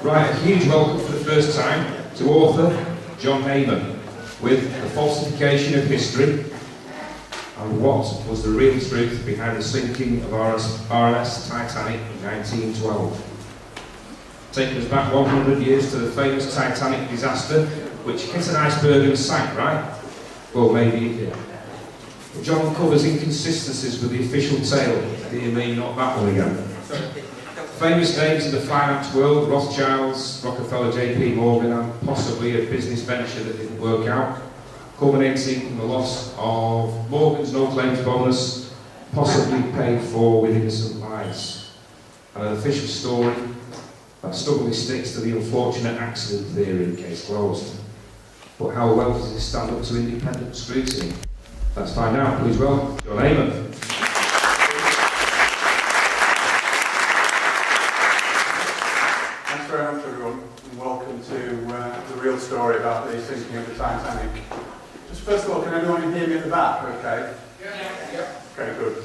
Right, a huge welcome for the first time to author John Heyman with The Falsification of History and What Was the Real Truth Behind the Sinking of RMS Titanic in 1912. Taking us back 100 years to the famous Titanic disaster, which hit an iceberg and sank, right? Well, maybe it did. John covers inconsistencies with the official tale. Dear me, not that one again. Famous names in the finance world, Rothschilds, Rockefeller, JP Morgan, and possibly a business venture that didn't work out, culminating in the loss of Morgan's no-claims bonus, possibly paid for with innocent lives. And an official story that stubbornly sticks to the unfortunate accident theory, case closed. But how well does it stand up to independent scrutiny? Let's find out. Please welcome John Heyman. Thanks very much, everyone, and welcome to the real story about the sinking of the Titanic. Just first of all, can everyone hear me at the back? Okay. Yeah. Okay, good.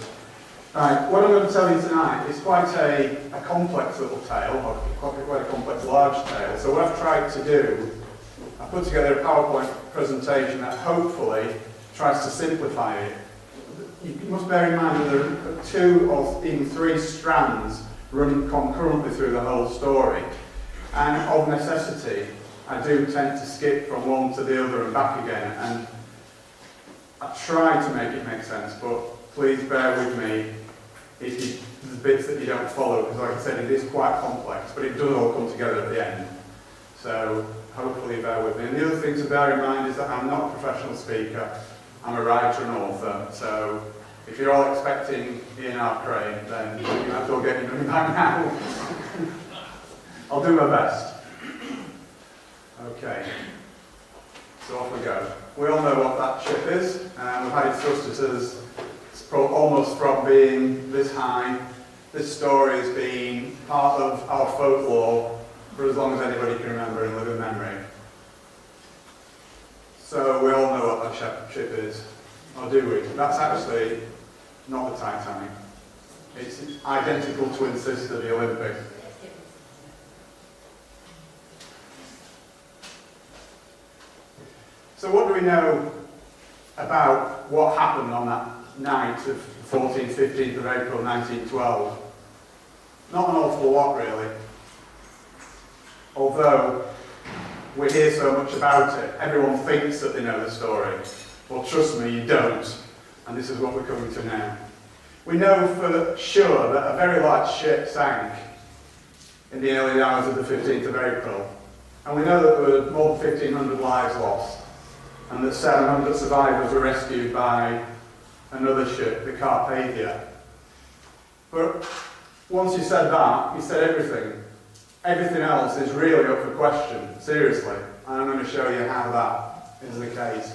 Right, what I'm going to tell you tonight is quite a complex little tale, or quite a complex large tale. So what I've tried to do, I put together a PowerPoint presentation that hopefully tries to simplify it. You must bear in mind that there are two or even three strands run concurrently through the whole story. And of necessity, I do tend to skip from one to the other and back again. And I try to make it make sense, but please bear with me if there's bits that you don't follow, because like I said, it is quite complex, but it does all come together at the end. So hopefully bear with me. And the other thing to bear in mind is that I'm not a professional speaker. I'm a writer and author, so if you're all expecting Ian R. Crane, then you might as well get your money back now. I'll do my best. Okay, so off we go. We all know what that ship is, and we've had it thrusted almost from being this high. This story has been part of our folklore for as long as anybody can remember and live in memory. So we all know what that ship is, or do we? That's actually not the Titanic. It's identical twin sister, the Olympic. So what do we know about what happened on that night of 14th, 15th of April 1912? Not an awful lot, really. Although we hear so much about it, everyone thinks that they know the story. Well, trust me, you don't. And this is what we're coming to now. We know for sure that a very large ship sank in the early hours of the 15th of April. And we know that there were more than 1,500 lives lost, and that 700 survivors were rescued by another ship, the Carpathia. But once you said that, you said everything. Everything else is really up for question, seriously. And I'm going to show you how that is the case.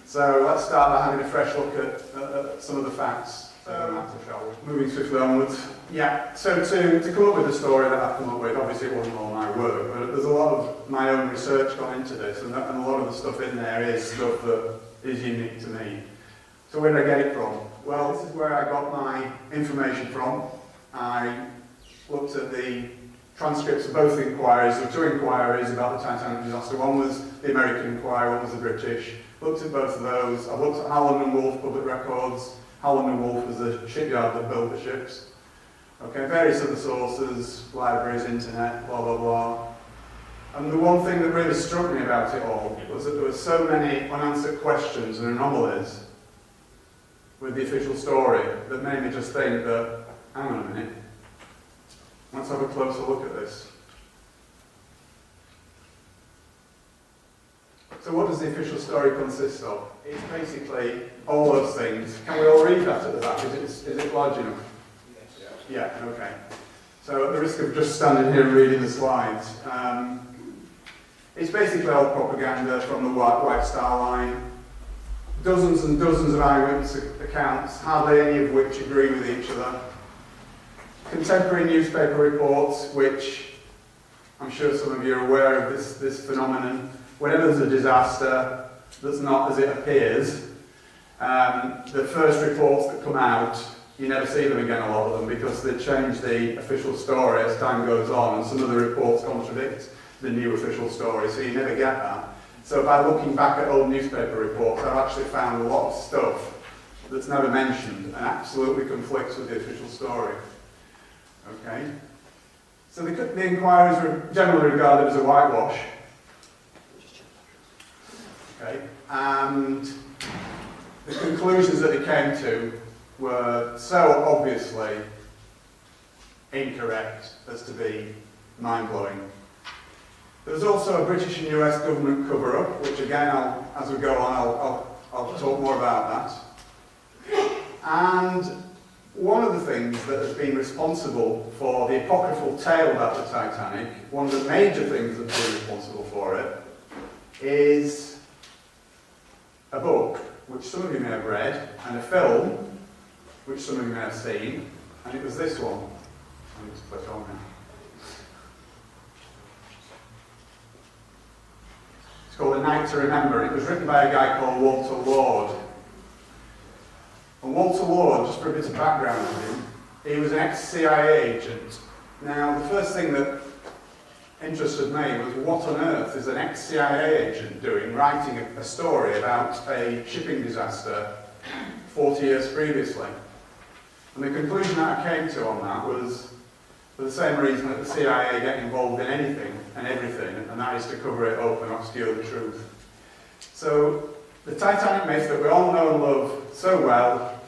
So let's start by having a fresh look at some of the facts. Moving swiftly onwards. Yeah, so to come up with the story that I've come up with, obviously it wasn't all my work, but there's a lot of my own research gone into this, and a lot of the stuff in there is stuff that is unique to me. So where did I get it from? Well, this is where I got my information from. I looked at the transcripts of both inquiries. There were two inquiries about the Titanic disaster. One was the American inquiry, one was the British. Looked at both of those. I looked at Howland and Wolff public records. Howland and Wolff was the shipyard that built the ships. Okay, various other sources, libraries, internet, blah, blah, blah. And the one thing that really struck me about it all was that there were so many unanswered questions and anomalies with the official story that made me just think that, hang on a minute, let's have a closer look at this. So what does the official story consist of? It's basically all those things. Can we all read that at the back? Is it large enough? Yeah, okay. So at the risk of just standing here and reading the slides, it's basically all propaganda from the White Star Line. Dozens and dozens of eyewitness accounts, hardly any of which agree with each other. Contemporary newspaper reports, which I'm sure some of you are aware of this phenomenon. Whenever there's a disaster that's not as it appears, the first reports that come out you never see them again, a lot of them, because they change the official story as time goes on, and some of the reports contradict the new official story, so you never get that. So by looking back at old newspaper reports, I've actually found a lot of stuff that's never mentioned and absolutely conflicts with the official story. Okay? So the inquiries were generally regarded as a whitewash. Okay? And the conclusions that they came to were so obviously incorrect as to be mind-blowing. There was also a British and US government cover-up, which again, as we go on, I'll talk more about that. And one of the things that has been responsible for the apocryphal tale about the Titanic, one of the major things that's been responsible for it, is a book, which some of you may have read, and a film, which some of you may have seen, and it was this one. I need to click on now. It's called A Night to Remember. It was written by a guy called Walter Lord. And Walter Lord, just for a bit of background on him, he was an ex-CIA agent. Now, the first thing that interested me was what on earth is an ex-CIA agent doing writing a story about a shipping disaster 40 years previously. And the conclusion that I came to on that was for the same reason that the CIA get involved in anything and everything, and that is to cover it up and obscure the truth. So the Titanic myth that we all know and love so well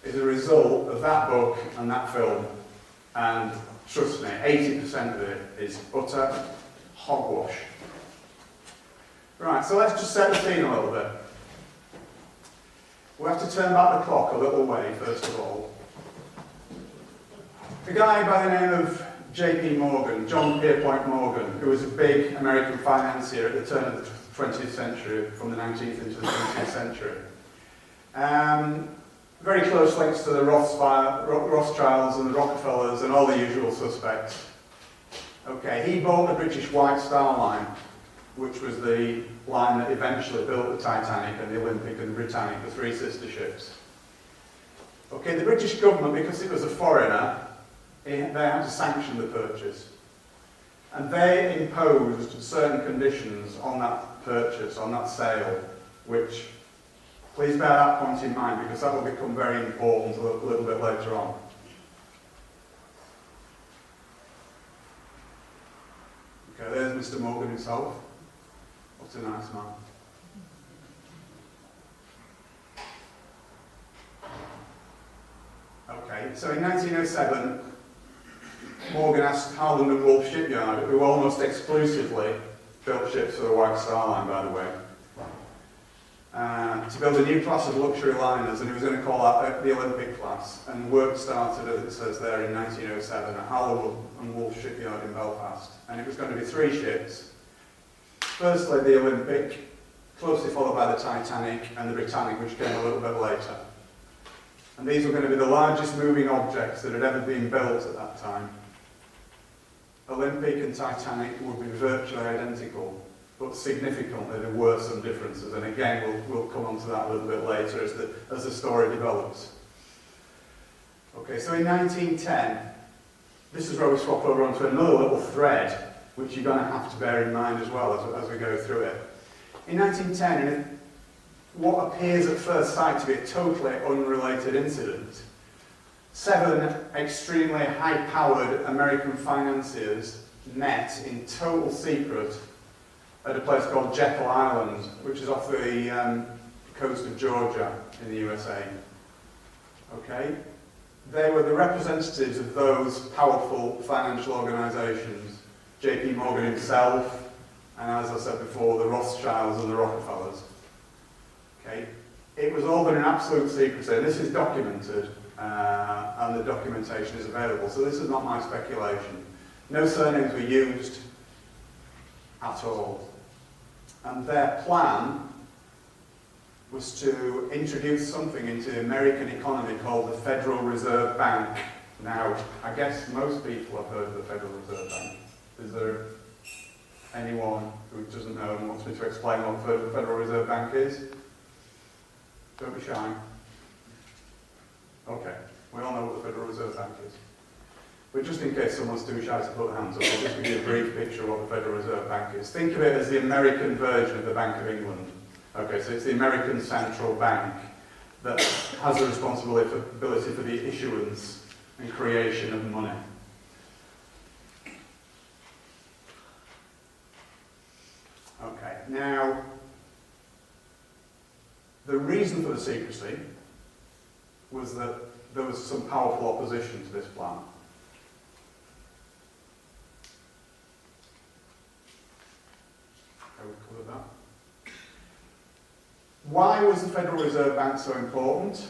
is a result of that book and that film. And trust me, 80% of it is utter hogwash. Right, so let's just set the scene a little bit. We have to turn back the clock a little way, first of all. A guy by the name of J.P. Morgan, John Pierpont Morgan, who was a big American financier at the turn of the 20th century, from the 19th into the 20th century. Very close links to the Rothschilds and the Rockefellers and all the usual suspects. Okay, he bought the British White Star Line, which was the line that eventually built the Titanic and the Olympic and the Britannic, the three sister ships. Okay, the British government, because it was a foreigner, they had to sanction the purchase. And they imposed certain conditions on that purchase, on that sale, which, please bear that point in mind because that will become very important a little bit later on. Okay, there's Mr. Morgan himself. What a nice man. Okay, so in 1907, Morgan asked Harland and Wolff Shipyard, who almost exclusively built ships for the White Star Line, by the way, to build a new class of luxury liners, and he was going to call that the Olympic class. And work started, as it says there, in 1907 at Harland and Wolff Shipyard in Belfast. And it was going to be three ships. Firstly, the Olympic, closely followed by the Titanic and the Britannic, which came a little bit later. And these were going to be the largest moving objects that had ever been built at that time. Olympic and Titanic would be virtually identical, but significantly there were some differences. And again, we'll come on to that a little bit later as the story develops. Okay, so in 1910, this is where we swap over onto another little thread, which you're going to have to bear in mind as well as we go through it. In 1910, in what appears at first sight to be a totally unrelated incident, 7 extremely high-powered American financiers met in total secret at a place called Jekyll Island, which is off the coast of Georgia in the USA. Okay? They were the representatives of those powerful financial organisations, J.P. Morgan himself, and as I said before, the Rothschilds and the Rockefellers. Okay? It was all done in absolute secrecy, and this is documented, and the documentation is available, so this is not my speculation. No surnames were used at all. And their plan was to introduce something into the American economy called the Federal Reserve Bank. Now, I guess most people have heard of the Federal Reserve Bank. Is there anyone who doesn't know and wants me to explain what the Federal Reserve Bank is? Don't be shy. Okay. We all know what the Federal Reserve Bank is. But just in case someone's too shy to put their hands up, I'll just give you a brief picture of what the Federal Reserve Bank is. Think of it as the American version of the Bank of England. Okay, so it's the American central bank that has the responsibility for the issuance and creation of money. Okay, now, the reason for the secrecy was that there was some powerful opposition to this plan. I would cover that. Why was the Federal Reserve Bank so important?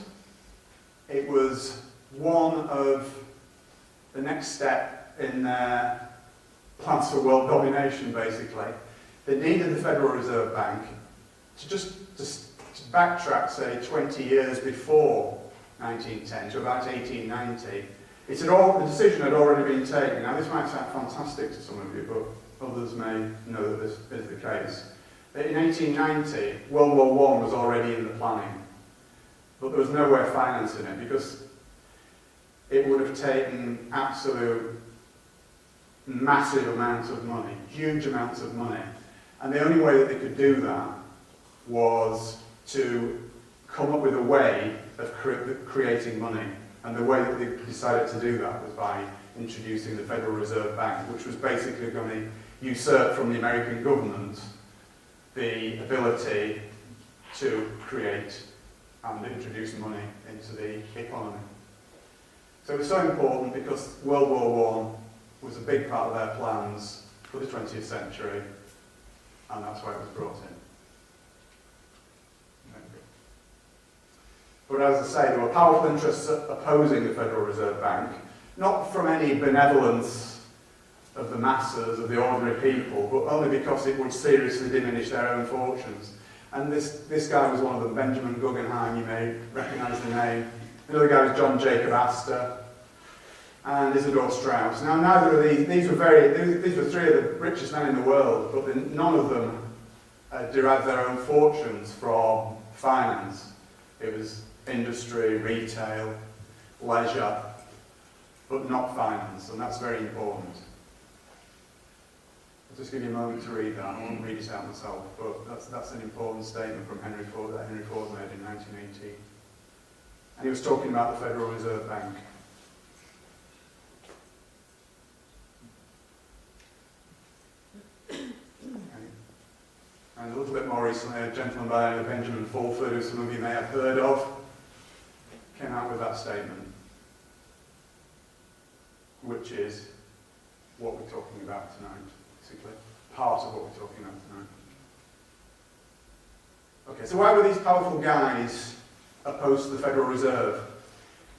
It was one of the next step in their plans for world domination, basically. They needed the Federal Reserve Bank to backtrack, say, 20 years before 1910 to about 1890. The decision had already been taken. Now, this might sound fantastic to some of you, but others may know that this is the case. In 1890, World War I was already in the planning, but there was no way of financing it because it would have taken absolute massive amounts of money, huge amounts of money. And the only way that they could do that was to come up with a way of creating money. And the way that they decided to do that was by introducing the Federal Reserve Bank, which was basically going to usurp from the American government the ability to create and introduce money into the economy. So it was so important because World War I was a big part of their plans for the 20th century, and that's why it was brought in. But as I say, there were powerful interests opposing the Federal Reserve Bank, not from any benevolence of the masses, of the ordinary people, but only because it would seriously diminish their own fortunes. And this guy was one of them, Benjamin Guggenheim, you may recognise the name. Another guy was John Jacob Astor, and Isidor Straus. Now, neither of these were three of the richest men in the world, but none of them derived their own fortunes from finance. It was industry, retail, leisure, but not finance, and that's very important. I'll just give you a moment to read that. I won't read it out myself, but that's an important statement from Henry Ford that Henry Ford made in 1918. And he was talking about the Federal Reserve Bank. And a little bit more recently, a gentleman by the name of Benjamin Fulford, who some of you may have heard of, came out with that statement, which is what we're talking about tonight, basically. Part of what we're talking about tonight. Okay, so why were these powerful guys opposed to the Federal Reserve?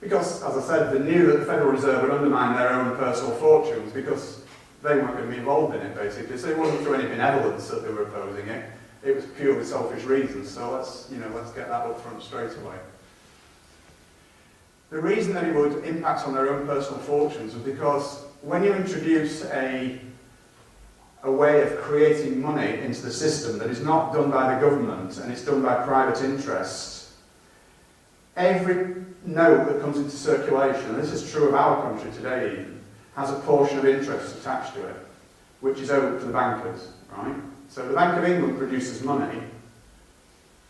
Because, as I said, they knew that the Federal Reserve would undermine their own personal fortunes because they weren't going to be involved in it, basically. So it wasn't through any benevolence that they were opposing it. It was purely selfish reasons. So let's get that up front straight away. The reason that it would impact on their own personal fortunes was because when you introduce a way of creating money into the system that is not done by the government and it's done by private interests, every note that comes into circulation, and this is true of our country today even, has a portion of interest attached to it, which is owed to the bankers, right? So the Bank of England produces money,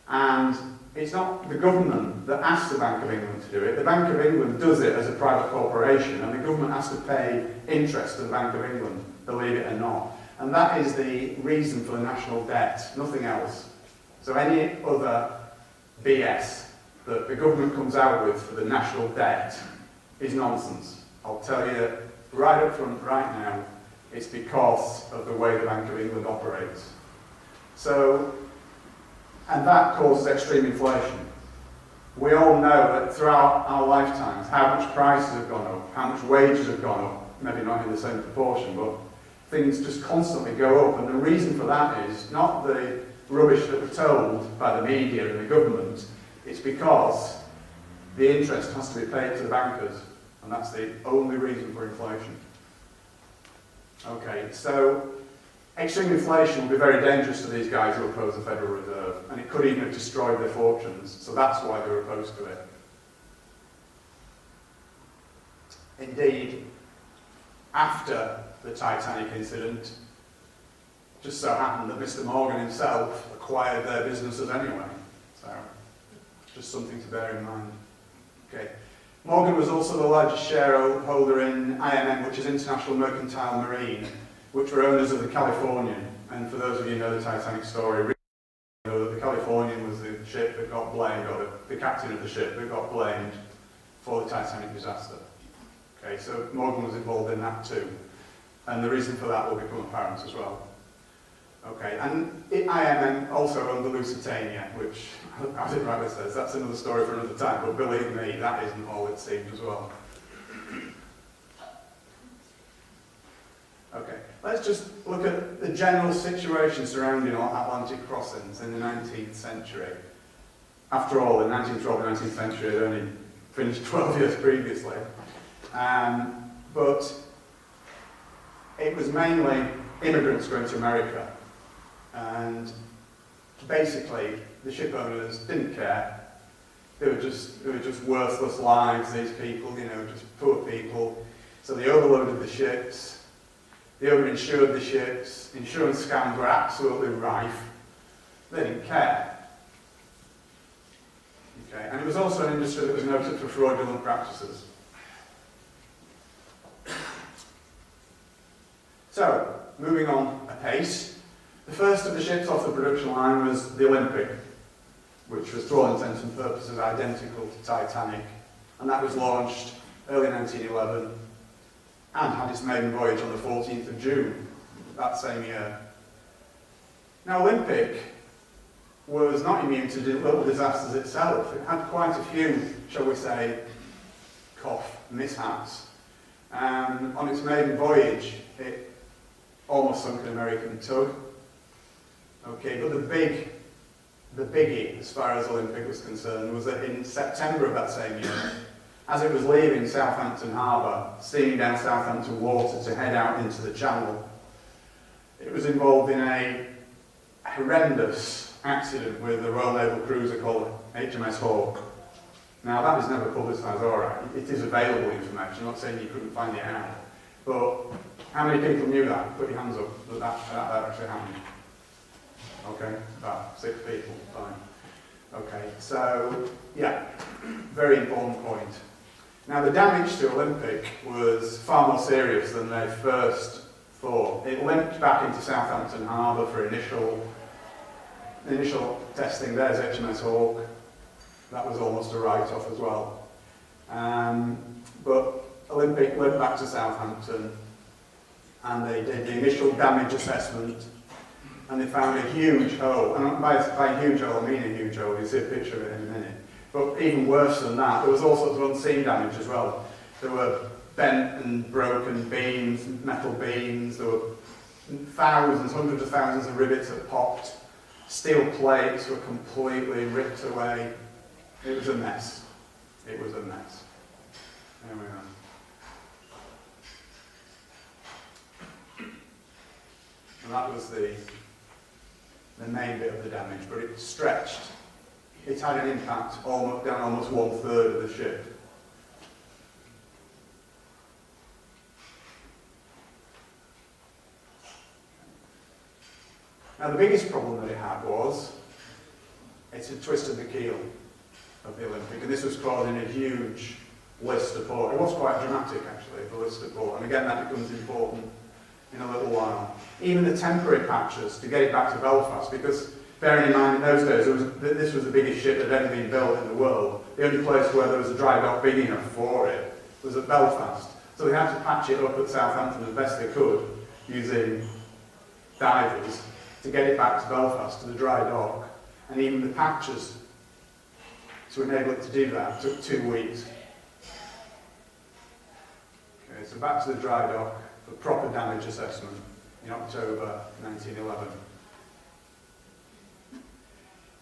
and it's not the government that asks the Bank of England to do it. The Bank of England does it as a private corporation, and the government has to pay interest to the Bank of England, believe it or not. And that is the reason for the national debt, nothing else. So any other BS that the government comes out with for the national debt is nonsense. I'll tell you right up front, right now, it's because of the way the Bank of England operates. So, and that causes extreme inflation. We all know that throughout our lifetimes, how much prices have gone up, how much wages have gone up, maybe not in the same proportion, but things just constantly go up. And the reason for that is not the rubbish that we're told by the media and the government, it's because the interest has to be paid to the bankers, and that's the only reason for inflation. Okay, so extreme inflation will be very dangerous to these guys who oppose the Federal Reserve, and it could even have destroyed their fortunes, so that's why they're opposed to it. Indeed, after the Titanic incident, just so happened that Mr. Morgan himself acquired their businesses anyway. So, just something to bear in mind. Okay. Morgan was also the largest shareholder in IMM, which is International Mercantile Marine, which were owners of the Californian. And for those of you who know the Titanic story, you know that the Californian was the ship that got blamed, or the captain of the ship that got blamed for the Titanic disaster. Okay, so Morgan was involved in that too. And the reason for that will become apparent as well. Okay, and IMM also owned the Lusitania, which, as it rightly says, that's another story for another time, but believe me, that isn't all it seemed as well. Okay, let's just look at the general situation surrounding Atlantic crossings in the 19th century. After all, the 1912 and 19th century had only finished 12 years previously. But it was mainly immigrants going to America. And basically, the ship owners didn't care. They were just worthless lives, these people, you know, just poor people. So they overloaded the ships, they overinsured the ships, insurance scams were absolutely rife. They didn't care. Okay, and it was also an industry that was noted for fraudulent practices. So, moving on apace. The first of the ships off the production line was the Olympic, which was, to all intents and purposes, identical to Titanic, and that was launched early 1911 and had its maiden voyage on the 14th of June that same year. Now, Olympic was not immune to little disasters itself. It had quite a few, shall we say, mishaps. On its maiden voyage, it almost sunk an American tug. Okay, but the biggie, as far as Olympic was concerned, was that in September of that same year, as it was leaving Southampton Harbour, steaming down Southampton water to head out into the Channel, it was involved in a horrendous accident with a Royal Naval cruiser called HMS Hawke. Now, that was never publicised, alright. It is available information, I'm not saying you couldn't find it out. But how many people knew that? Put your hands up that actually happened. Okay, about 6 people, fine. Okay, so, yeah, very important point. Now, the damage to Olympic was far more serious than they first thought. It limped back into Southampton Harbour for initial testing. There's HMS Hawke. That was almost a write-off as well. But Olympic went back to Southampton and they did the initial damage assessment and they found a huge hole. And by huge hole, I mean a huge hole. You'll see a picture of it in a minute. But even worse than that, there was all sorts of unseen damage as well. There were bent and broken beams, metal beams. There were thousands, hundreds of thousands of rivets that popped. Steel plates were completely ripped away. It was a mess. It was a mess. There we are. And that was the main bit of the damage, but it stretched. It had an impact down almost 1/3 of the ship. Now the biggest problem that it had was it had twisted the keel of the Olympic, and this was causing a huge list of port. It was quite dramatic actually, the list of port, and again that becomes important in a little while. Even the temporary patches to get it back to Belfast, because bearing in mind in those days this was the biggest ship that had ever been built in the world. The only place where there was a dry dock big enough for it was at Belfast. So they had to patch it up at Southampton as best they could using divers to get it back to Belfast, to the dry dock. And even the patches to enable it to do that took 2 weeks. Okay, so back to the dry dock for proper damage assessment in October 1911.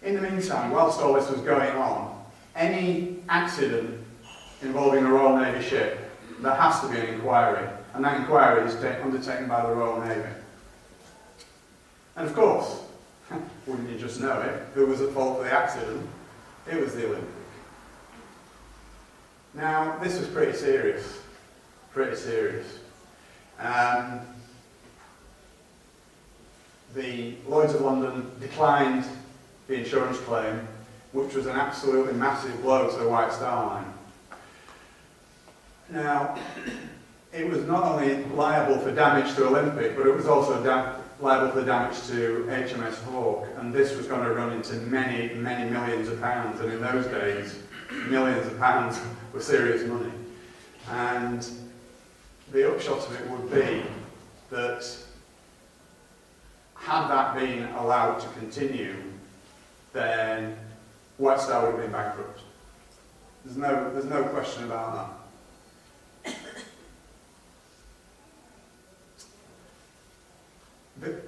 In the meantime, whilst all this was going on, any accident involving a Royal Navy ship, there has to be an inquiry, and that inquiry is undertaken by the Royal Navy. And of course, wouldn't you just know it, who was at fault for the accident? It was the Olympic. Now, this was pretty serious. pretty serious. The Lloyd's of London declined the insurance claim, which was an absolutely massive blow to the White Star Line. Now, it was not only liable for damage to Olympic, but it was also liable for damage to HMS Hawke, and this was going to run into many, many millions of pounds, and in those days, millions of pounds were serious money. And the upshot of it would be that had that been allowed to continue, then White Star would have been bankrupt. There's no question about that.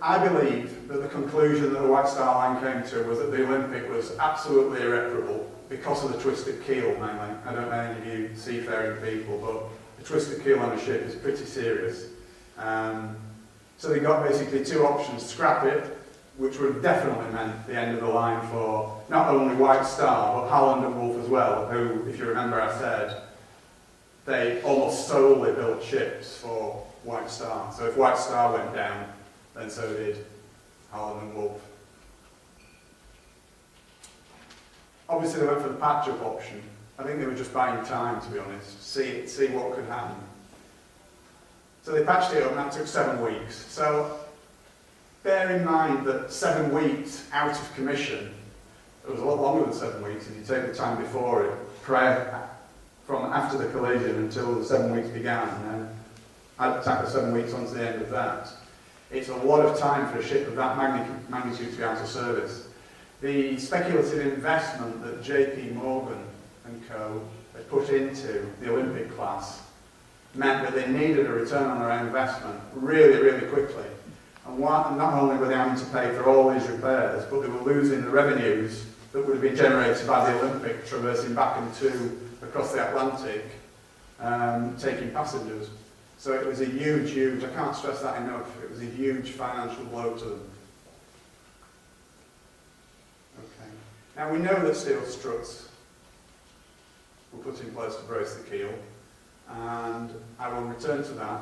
I believe that the conclusion that the White Star Line came to was that the Olympic was absolutely irreparable because of the twisted keel, mainly. I don't know any of you seafaring people, but the twisted keel on a ship is pretty serious. So they got basically two options: scrap it, which would have definitely meant the end of the line for not only White Star, but Holland and Wolff as well, who, if you remember I said, they almost solely built ships for White Star. So if White Star went down, then so did Holland and Wolff. Obviously they went for the patch-up option. I think they were just buying time, to be honest, see what could happen. So they patched it up, and that took 7 weeks. So bear in mind that 7 weeks out of commission, it was a lot longer than 7 weeks if you take the time before it, from after the collision until the 7 weeks began, and then add tack the 7 weeks onto the end of that. It's a lot of time for a ship of that magnitude to be out of service. The speculative investment that JP Morgan and co. had put into the Olympic class meant that they needed a return on their investment really, really quickly. And not only were they having to pay for all these repairs, but they were losing the revenues that would have been generated by the Olympic traversing back and across the Atlantic, taking passengers. So it was a huge, I can't stress that enough, it was a huge financial blow to them. Okay. Now we know that steel struts were put in place to brace the keel, and I will return to that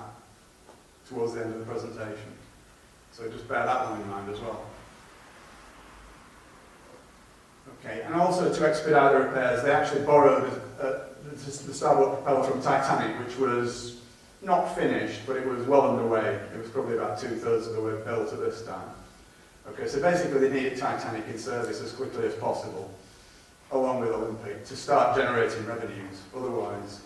towards the end of the presentation. So just bear that one in mind as well. Okay, and also to expedite the repairs, they actually borrowed the starboard propeller from Titanic, which was not finished, but it was well underway. It was probably about 2/3 of the way built at this time. Okay, so basically they needed Titanic in service as quickly as possible, along with Olympic, to start generating revenues. Otherwise...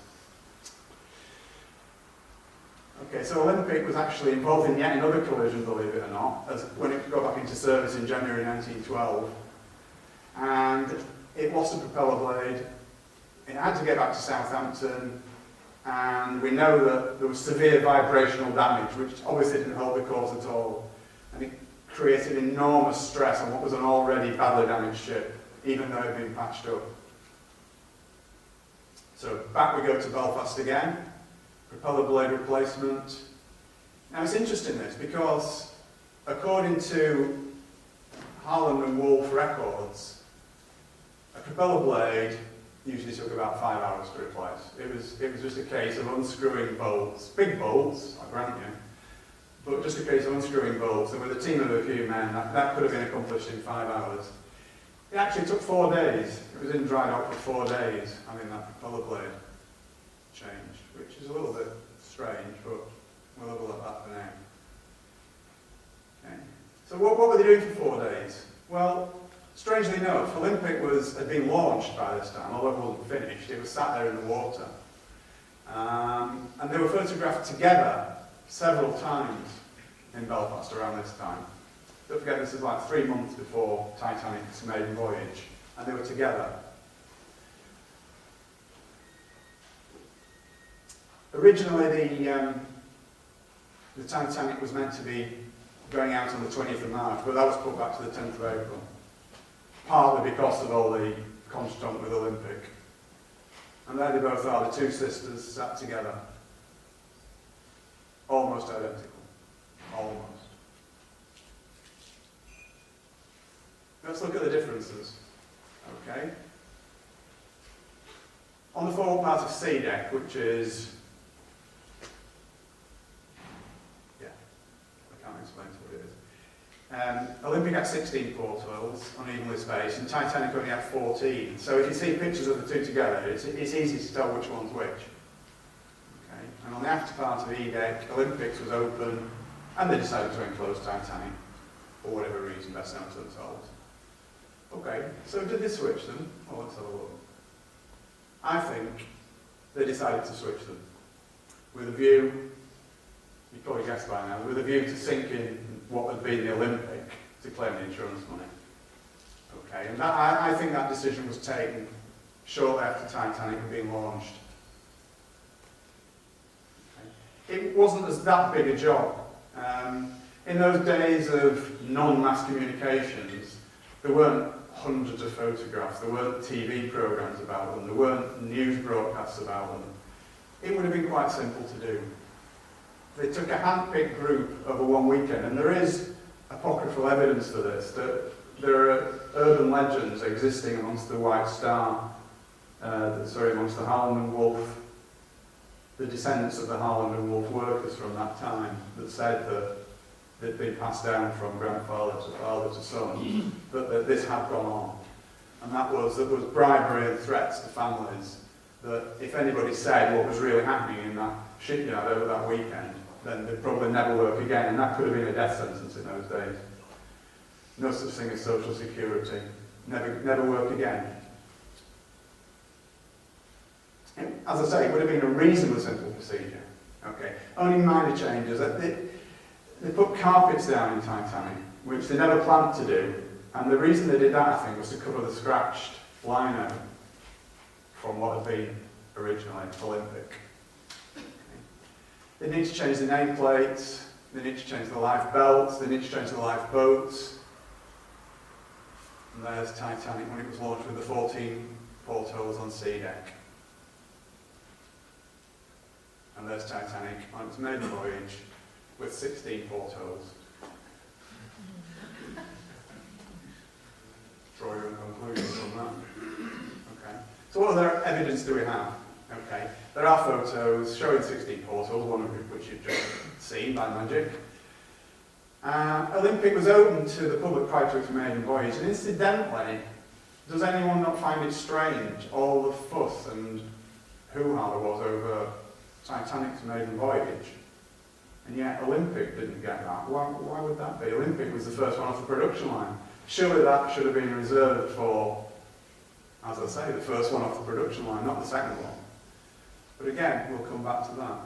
Okay, so Olympic was actually involved in yet another collision, believe it or not, when it got back into service in January 1912. And it lost a propeller blade. It had to get back to Southampton, and we know that there was severe vibrational damage, which obviously didn't help the cause at all. And it created enormous stress on what was an already badly damaged ship, even though it had been patched up. So back we go to Belfast again. Propeller blade replacement. Now it's interesting this, because according to Holland and Wolff records, a propeller blade usually took about 5 hours to replace. It was just a case of unscrewing bolts, big bolts, I grant you, but just a case of unscrewing bolts, and with a team of a few men, that could have been accomplished in 5 hours. It actually took 4 days. It was in dry dock for 4 days, having that propeller blade changed, which is a little bit strange, but we'll have a look at that for now. Okay. So what were they doing for 4 days? Well, strangely enough, Olympic had been launched by this time, although it wasn't finished. It was sat there in the water. And they were photographed together several times in Belfast around this time. Don't forget, this is like 3 months before Titanic's maiden voyage, and they were together. Originally, the Titanic was meant to be going out on the 20th of March, but that was put back to the 10th of April. Partly because of all the contretemps with Olympic. And there they both are, the two sisters sat together. Almost identical. Almost. Let's look at the differences. Okay. On the forward part of C deck, which is Olympic had 16 portholes, unevenly spaced, and Titanic only had 14. So if you see pictures of the two together, it's easy to tell which one's which. Okay. And on the after part of E-deck, Olympics was open, and they decided to enclose Titanic, for whatever reason, best known to themselves. Okay, so did they switch them? Well, let's have a look. I think they decided to switch them with a view, you probably guessed by now, with a view to sinking what had been the Olympic to claim the insurance money. Okay, and that, I think that decision was taken shortly after Titanic had been launched. Okay. It wasn't as that big a job. In those days of non-mass communications, there weren't hundreds of photographs, there weren't TV programmes about them, there weren't news broadcasts about them. It would have been quite simple to do. They took a hand-picked group over one weekend, and there is apocryphal evidence for this, that there are urban legends existing amongst the White Star, amongst the Harland and Wolff, the descendants of the Harland and Wolff workers from that time, that said that they'd been passed down from grandfather to father to son, that this had gone on. And that was, there was bribery and threats to families, that if anybody said what was really happening in that shipyard over that weekend, then they'd probably never work again, and that could have been a death sentence in those days. No such thing as social security. Never work again. And as I say, it would have been a reasonably simple procedure. Okay, only minor changes. They put carpets down in Titanic, which they never planned to do, and the reason they did that, I think, was to cover the scratched liner from what had been originally Olympic. Okay. They need to change the nameplates, they need to change the life belts, they need to change the lifeboats. And there's Titanic when it was launched with the 14 portholes on sea deck. And there's Titanic on its maiden voyage with 16 portholes. Draw your own conclusions from that. Okay. So what other evidence do we have? Okay. There are photos showing 16 portholes, one of which you've just seen by magic. Olympic was open to the public prior to its maiden voyage, and incidentally, does anyone not find it strange, all the fuss and hoo-ha there was over Titanic's maiden voyage? And yet Olympic didn't get that. Why would that be? Olympic was the first one off the production line. Surely that should have been reserved for, as I say, the first one off the production line, not the second one. But again, we'll come back to that.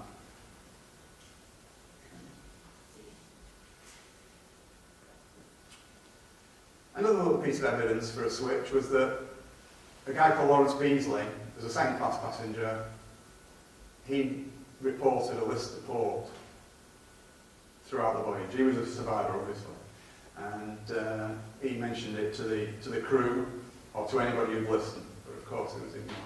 Another little piece of evidence for a switch was that a guy called Lawrence Beasley, who was a second-class passenger, he reported a list of port throughout the voyage. He was a survivor, obviously, and he mentioned it to the crew or to anybody who'd listened, but of course it was ignored.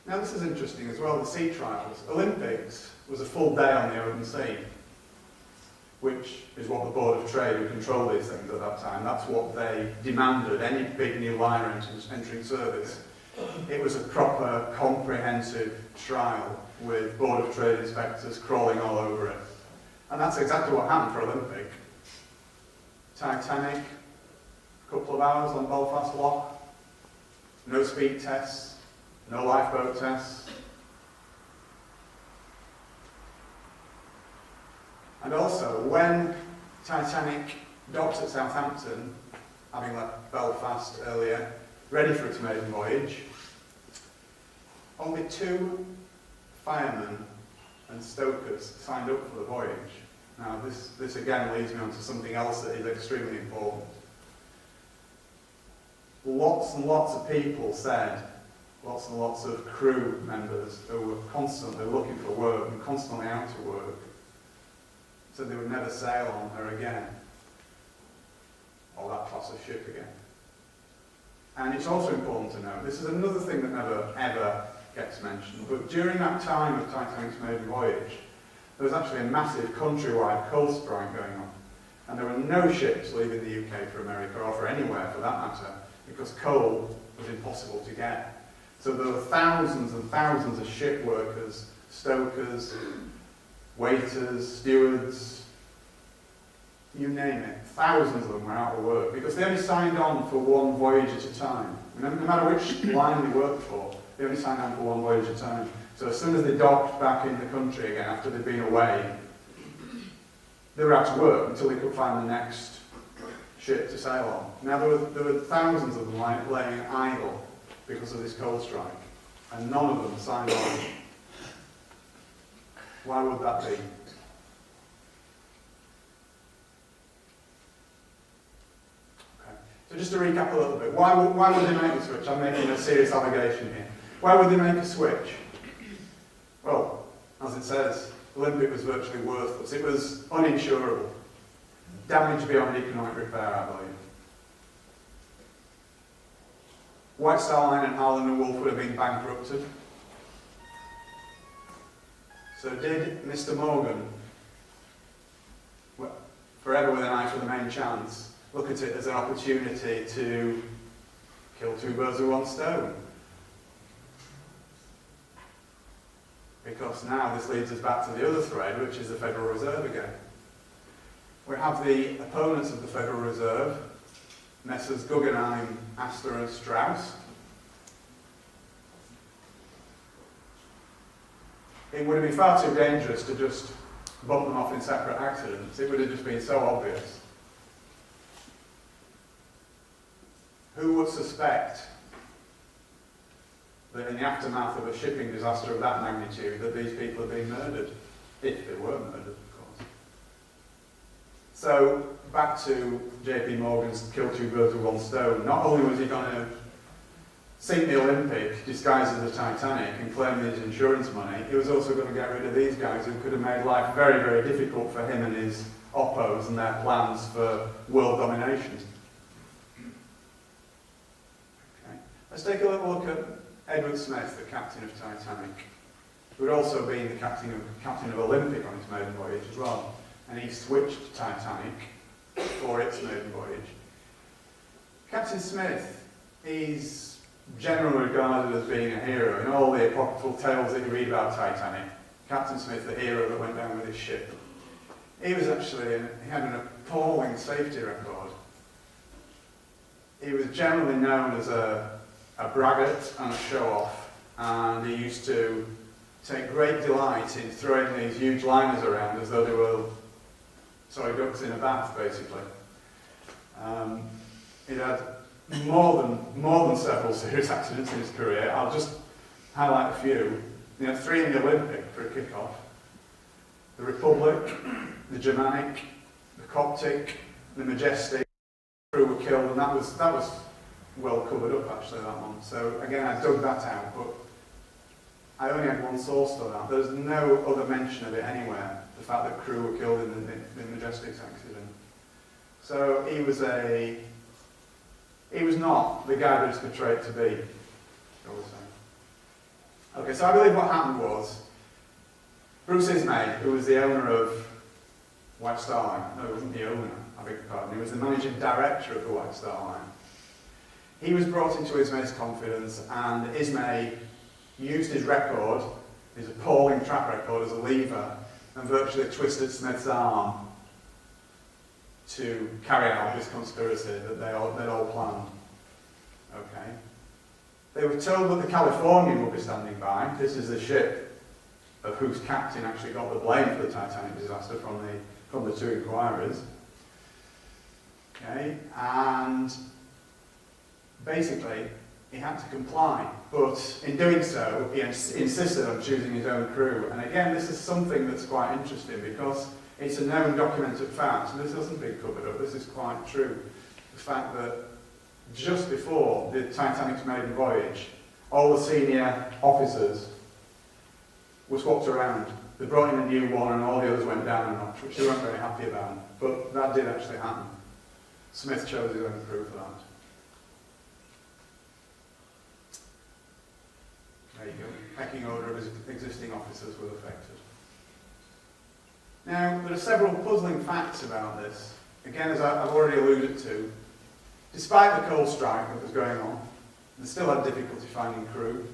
Now this is interesting as well, the sea trials. Olympics was a full day on the open sea, which is what the Board of Trade, who controlled these things at that time, that's what they demanded, any big new liner entering service. It was a proper, comprehensive trial with Board of Trade inspectors crawling all over it. And that's exactly what happened for Olympic. Titanic, a couple of hours on Belfast Lock, no speed tests, no lifeboat tests. And also, when Titanic docked at Southampton, having left Belfast earlier, ready for its maiden voyage, only 2 firemen and stokers signed up for the voyage. Now this again leads me on to something else that is extremely important. Lots and lots of people said, lots and lots of crew members who were constantly looking for work and constantly out of work, said they would never sail on her again, or that class of ship again. And it's also important to know, this is another thing that never ever gets mentioned, but during that time of Titanic's maiden voyage, there was actually a massive countrywide coal strike going on. And there were no ships leaving the UK for America, or for anywhere for that matter, because coal was impossible to get. So there were thousands and thousands of ship workers, stokers, waiters, stewards, you name it. Thousands of them were out of work because they only signed on for one voyage at a time. No matter which line they worked for, they only signed on for one voyage at a time. So as soon as they docked back in the country again after they'd been away, they were out to work until they could find the next ship to sail on. Now there were thousands of them laying idle because of this coal strike, and none of them signed on. Why would that be? Okay. So just to recap a little bit, why would they make the switch? I'm making a serious allegation here. Why would they make a switch? Well, as it says, Olympic was virtually worthless. It was uninsurable. Damage beyond economic repair, I believe. White Star Line and Harland and Wolff would have been bankrupted. So did Mr. Morgan, forever with an eye for the main chance, look at it as an opportunity to kill two birds with one stone? Because now this leads us back to the other thread, which is the Federal Reserve again. We have the opponents of the Federal Reserve, Messrs. Guggenheim, Astor and Strauss. It would have been far too dangerous to just bump them off in separate accidents. It would have just been so obvious. Who would suspect that in the aftermath of a shipping disaster of that magnitude that these people are being murdered? If they were murdered, of course. So, back to JP Morgan's kill two birds with one stone. Not only was he going to sink the Olympic disguised as the Titanic and claim his insurance money, he was also going to get rid of these guys who could have made life very, very difficult for him and his oppos and their plans for world domination. Okay. Let's take a little look at Edward Smith, the captain of Titanic, who had also been the captain of Olympic on his maiden voyage as well. And he switched Titanic for its maiden voyage. Captain Smith is generally regarded as being a hero. In all the apocryphal tales that you read about Titanic, Captain Smith, the hero that went down with his ship. He was actually, he had an appalling safety record. He was generally known as a braggart and a show-off, and he used to take great delight in throwing these huge liners around as though they were ducks in a bath, basically. He had more than several serious accidents in his career. I'll just highlight a few. He had 3 in the Olympic for a kick-off. The Republic, the Germanic, the Coptic, the Majestic. The crew were killed, and that was well covered up actually, that one. So again, I dug that out, but I only had one source for that. There's no other mention of it anywhere, the fact that crew were killed in the Majestic's accident. So he was not the guy that he's portrayed to be, shall we say. Okay, so I believe what happened was, Bruce Ismay, who was the owner of White Star Line, no, he wasn't the owner, I beg your pardon, he was the managing director of the White Star Line. He was brought into Ismay's confidence, and Ismay used his record, his appalling track record, as a lever, and virtually twisted Smith's arm to carry out this conspiracy that they'd all planned. Okay. They were told that the Californian would be standing by. This is the ship of whose captain actually got the blame for the Titanic disaster from the 2 inquiries. Okay, and basically he had to comply, but in doing so he insisted on choosing his own crew. And again, this is something that's quite interesting because it's a known documented fact, and this hasn't been covered up, this is quite true. The fact that just before the Titanic's maiden voyage, all the senior officers were swapped around. They brought in a new one and all the others went down a notch, which they weren't very happy about. But that did actually happen. Smith chose his own crew for that. There you go. Pecking order of his existing officers was affected. Now, there are several puzzling facts about this. Again, as I've already alluded to, despite the coal strike that was going on, they still had difficulty finding crew.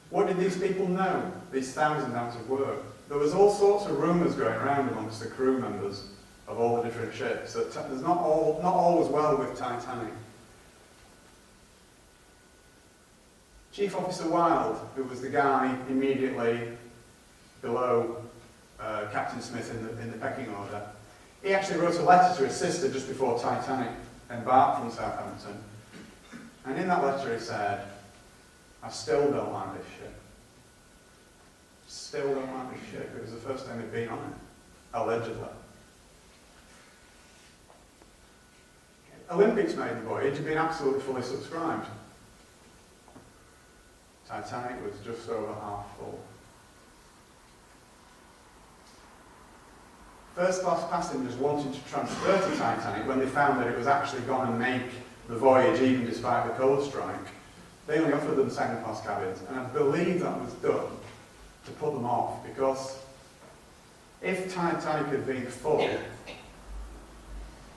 What did these people know, these thousands out of work? there was all sorts of rumours going around amongst the crew members of all the different ships that there's not all was well with Titanic. Chief Officer Wilde, who was the guy immediately below Captain Smith in the pecking order, he actually wrote a letter to his sister just before Titanic embarked from Southampton. And in that letter he said, "I still don't like this ship. Still don't like this ship." It was the first time he'd been on it, allegedly. Olympics maiden voyage had been absolutely fully subscribed. Titanic was just over half full. First class passengers wanted to transfer to Titanic when they found that it was actually going to make the voyage even despite the coal strike. They only offered them second class cabins, and I believe that was done to put them off, because if Titanic had been full,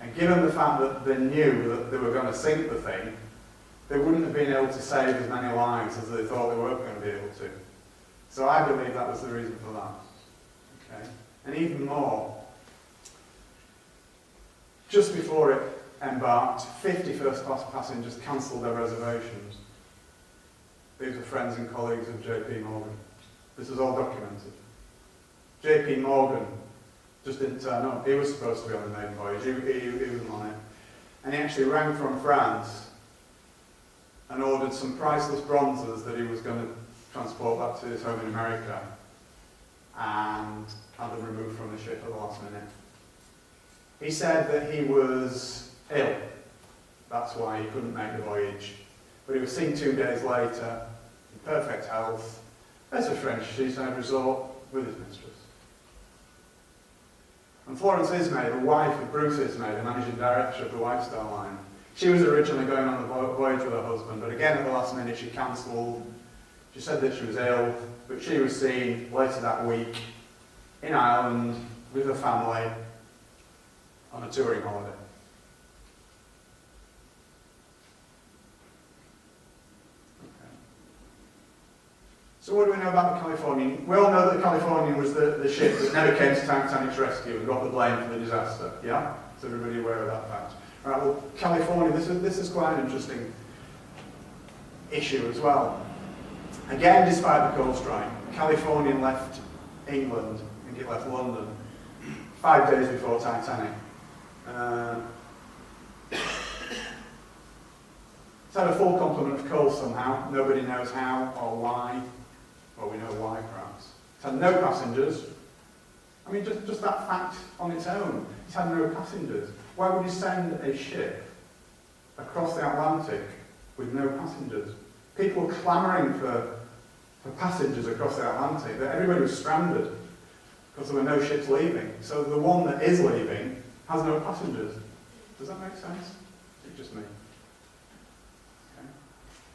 and given the fact that they knew that they were going to sink the thing, they wouldn't have been able to save as many lives as they thought they were going to be able to. So I believe that was the reason for that. Okay? And even more, just before it embarked, 50 first-class passengers cancelled their reservations. These were friends and colleagues of J.P. Morgan. This is all documented. J.P. Morgan just didn't turn up. He was supposed to be on the main voyage. He wasn't on it. And he actually rang from France and ordered some priceless bronzes that he was going to transport back to his home in America, and had them removed from the ship at the last minute. He said that he was ill. That's why he couldn't make the voyage. But he was seen 2 days later, in perfect health, at a French seaside resort with his mistress. And Florence Ismay, the wife of Bruce Ismay, the managing director of the White Star Line, she was originally going on the voyage with her husband, but again at the last minute she cancelled. She said that she was ill, but she was seen later that week in Ireland with her family on a touring holiday. Okay. So what do we know about the Californian? We all know that the Californian was the ship that never came to Titanic's rescue and got the blame for the disaster. Yeah? Is everybody aware of that fact? Right, well, California, this is quite an interesting issue as well. Again, despite the coal strike, Californian left England, I think it left London, 5 days before Titanic. It's had a full complement of coal somehow. Nobody knows how or why. Well, we know why, perhaps. It's had no passengers. I mean, just that fact on its own. It's had no passengers. Why would you send a ship across the Atlantic with no passengers? People were clamouring for passengers across the Atlantic. Everybody was stranded because there were no ships leaving. So the one that is leaving has no passengers. Does that make sense? It's just me. Okay.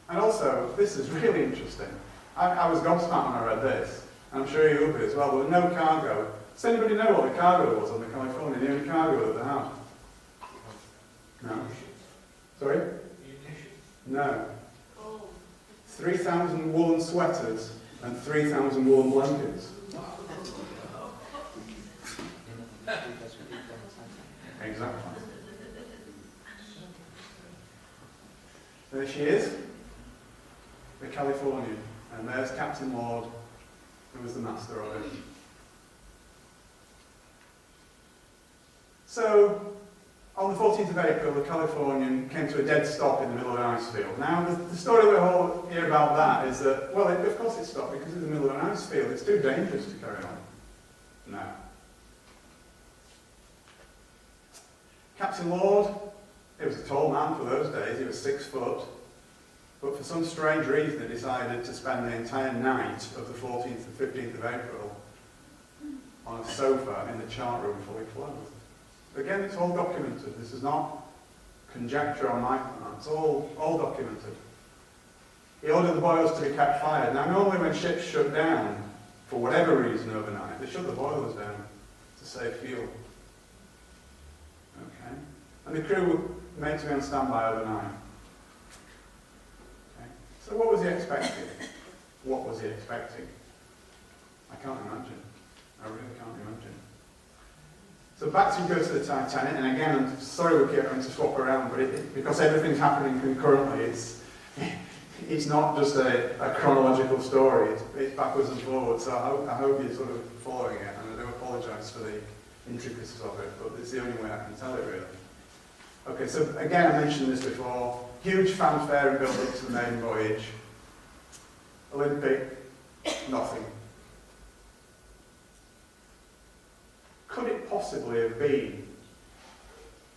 And also, this is really interesting. I was gobsmacked when I read this, and I'm sure you will be as well. There was no cargo. Does anybody know what the cargo was on the California? The only cargo that they had? No. Sorry? No. 3,000 woolen sweaters and 3,000 woolen blankets. Exactly. There she is, the Californian, and there's Captain Lord, who was the master of it. So, on the 14th of April, the Californian came to a dead stop in the middle of an ice field. Now, the story we all hear about that is that, well, of course it stopped because it's in the middle of an ice field. It's too dangerous to carry on. No. Captain Lord, he was a tall man for those days. He was 6 foot. But for some strange reason, he decided to spend the entire night of the 14th and 15th of April on a sofa in the chart room fully clothed. Again, it's all documented. This is not conjecture on my part. It's all documented. He ordered the boilers to be kept fired. Now, normally when ships shut down, for whatever reason overnight, they shut the boilers down to save fuel. Okay? And the crew were made to be on standby overnight. Okay? So what was he expecting? What was he expecting? I can't imagine. I really can't imagine. So back to go to the Titanic, and again, I'm sorry we keep having to swap around, but because everything's happening concurrently, it's not just a chronological story, it's backwards and forwards, so I hope you're sort of following it, and I do apologise for the intricacies of it, but it's the only way I can tell it really. Okay, so again, I mentioned this before, huge fanfare and build-up to the maiden voyage. Olympic, nothing. Could it possibly have been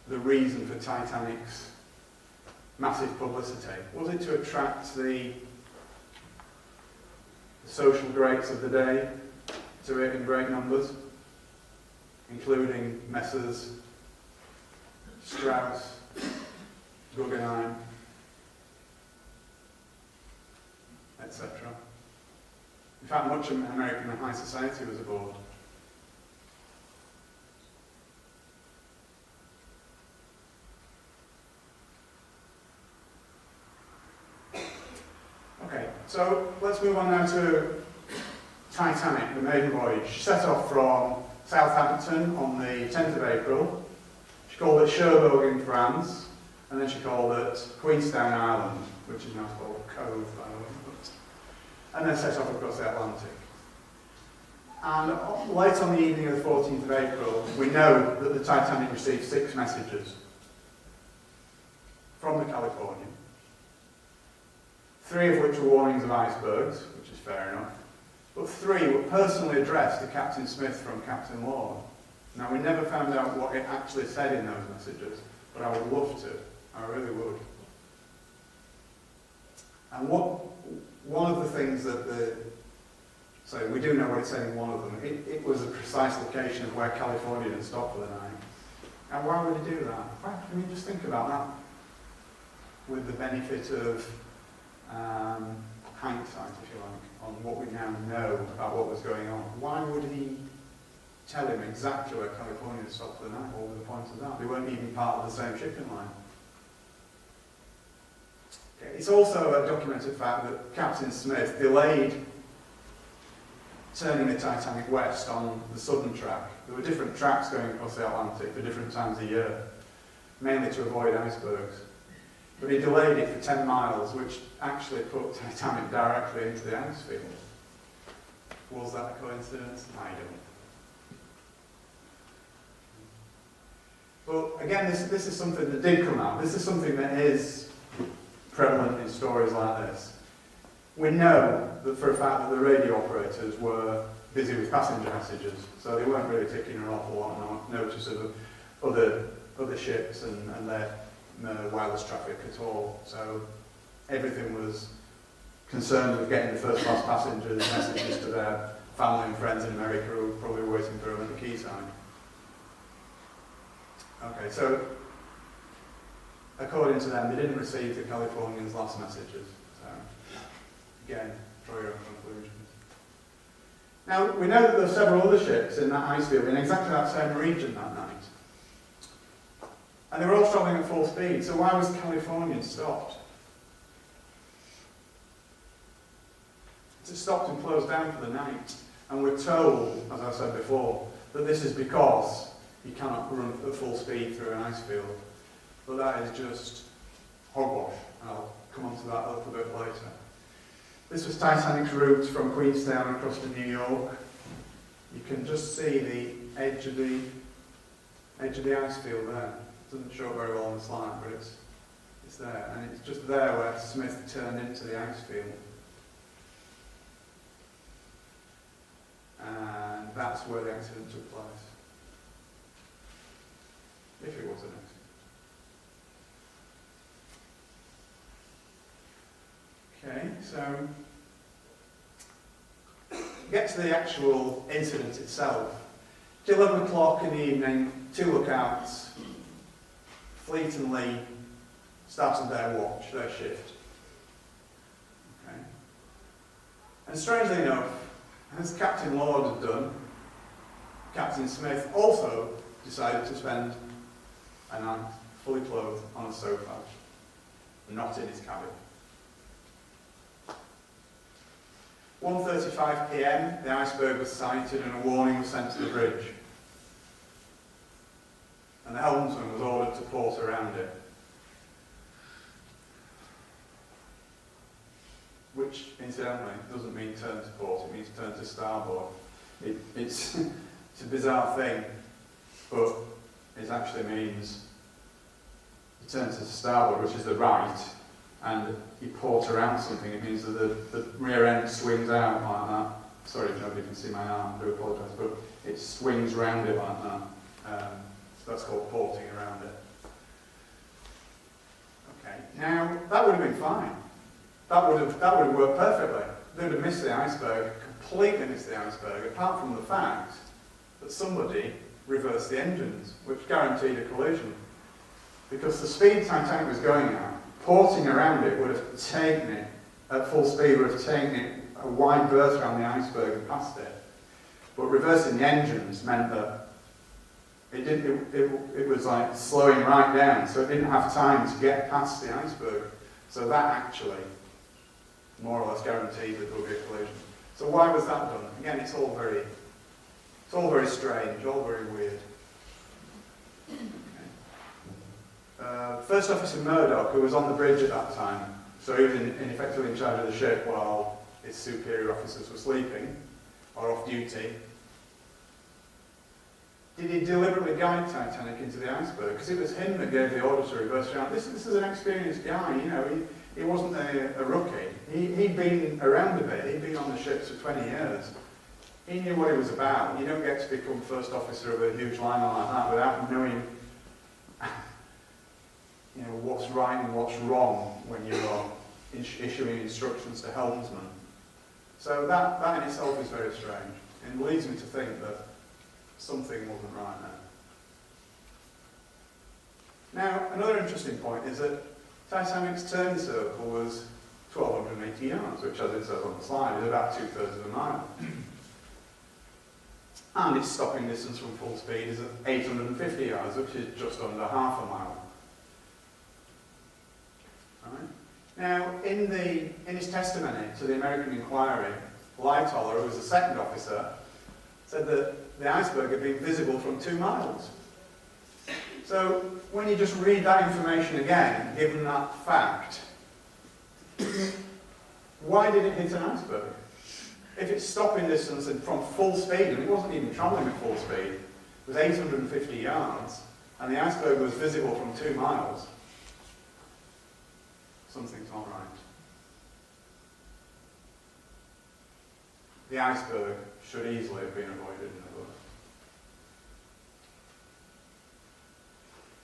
the reason for Titanic's massive publicity? Was it to attract the social greats of the day to it in great numbers, including Messrs. Strauss, Guggenheim, etc.? In fact, much of American high society was aboard. Okay, so let's move on now to Titanic, the maiden voyage. She set off from Southampton on the 10th of April. She called it Cherbourg in France, and then she called it Queenstown Island, which is now called Cove, by the way. And then set off across the Atlantic. And late on the evening of the 14th of April, we know that the Titanic received 6 messages from the Californian. 3 of which were warnings of icebergs, which is fair enough, but 3 were personally addressed to Captain Smith from Captain Lord. Now, we never found out what it actually said in those messages, but I would love to. I really would. And one of the things that so we do know what it said in one of them. It was a precise location of where California had stopped for the night. And why would he do that? Why, can we just think about that with the benefit of hindsight, if you like, on what we now know about what was going on? Why would he tell him exactly where California had stopped for the night? What was the point of that? They weren't even part of the same shipping line. Okay. It's also a documented fact that Captain Smith delayed turning the Titanic west on the southern track. There were different tracks going across the Atlantic for different times of year, mainly to avoid icebergs. But he delayed it for 10 miles, which actually put Titanic directly into the ice field. Was that a coincidence? I don't. But again, this is something that did come out. This is something that is prevalent in stories like this. We know that for a fact that the radio operators were busy with passenger messages, so they weren't really taking an awful lot of notice of other ships and their wireless traffic at all. So everything was concerned with getting the first class passengers messages to their family and friends in America who were probably waiting for them at the quayside. Okay, so according to them, they didn't receive the Californians' last messages. So again, draw your own conclusions. Now, we know that there are several other ships in that ice field in exactly that same region that night. And they were all travelling at full speed, so why was the Californian stopped? It stopped and closed down for the night. And we're told, as I said before, that this is because you cannot run at full speed through an ice field. But that is just hogwash, and I'll come on to that a little bit later. This was Titanic's route from Queenstown across to New York. You can just see the edge of the ice field there. It doesn't show very well on the slide, but it's there. And it's just there where Smith turned into the ice field. And that's where the accident took place. If it was an accident. Okay, so get to the actual incident itself. It's 11 o'clock in the evening, 2 lookouts, Fleet and Lee started their watch, their shift. Okay. And strangely enough, as Captain Lord had done, Captain Smith also decided to spend a night fully clothed on a sofa, not in his cabin. 1:35 p.m, the iceberg was sighted and a warning was sent to the bridge. And the helmsman was ordered to port around it. Which, incidentally, doesn't mean turn to port, it means turn to starboard. It's a bizarre thing, but it actually means you turn to starboard, which is the right, and you port around something. It means that the rear end swings out like that. Sorry if nobody can see my arm, I do apologise, but it swings round it like that. So that's called porting around it. Okay, now that would have been fine. That would have worked perfectly. They would have missed the iceberg, completely missed the iceberg, apart from the fact that somebody reversed the engines, which guaranteed a collision. Because the speed Titanic was going at, porting around it would have taken it, at full speed, would have taken it a wide berth around the iceberg and past it. But reversing the engines meant that it was like slowing right down, so it didn't have time to get past the iceberg. So that actually more or less guaranteed that there would be a collision. So why was that done? Again, it's all very strange, all very weird. Okay. First Officer Murdoch, who was on the bridge at that time, so he was effectively in charge of the ship while his superior officers were sleeping or off duty. Did he deliberately guide Titanic into the iceberg? Because it was him that gave the order to reverse around. This is an experienced guy, you know. He wasn't a rookie. He'd been around a bit. He'd been on the ships for 20 years. He knew what he was about. You don't get to become first officer of a huge liner like that without knowing, you know, what's right and what's wrong when you're issuing instructions to helmsmen. So that in itself is very strange, and leads me to think that something wasn't right there. Now, another interesting point is that Titanic's turn circle was 1,280 yards, which, as it says on the slide, is about 2/3 of a mile. And its stopping distance from full speed is at 850 yards, which is just under half a mile. Right. Now, in his testimony to the American inquiry, Lightoller, who was the second officer, said that the iceberg had been visible from 2 miles. So, when you just read that information again, given that fact, why did it hit an iceberg? If its stopping distance from full speed, and it wasn't even travelling at full speed, was 850 yards, and the iceberg was visible from 2 miles, something's not right. The iceberg should easily have been avoided in other words.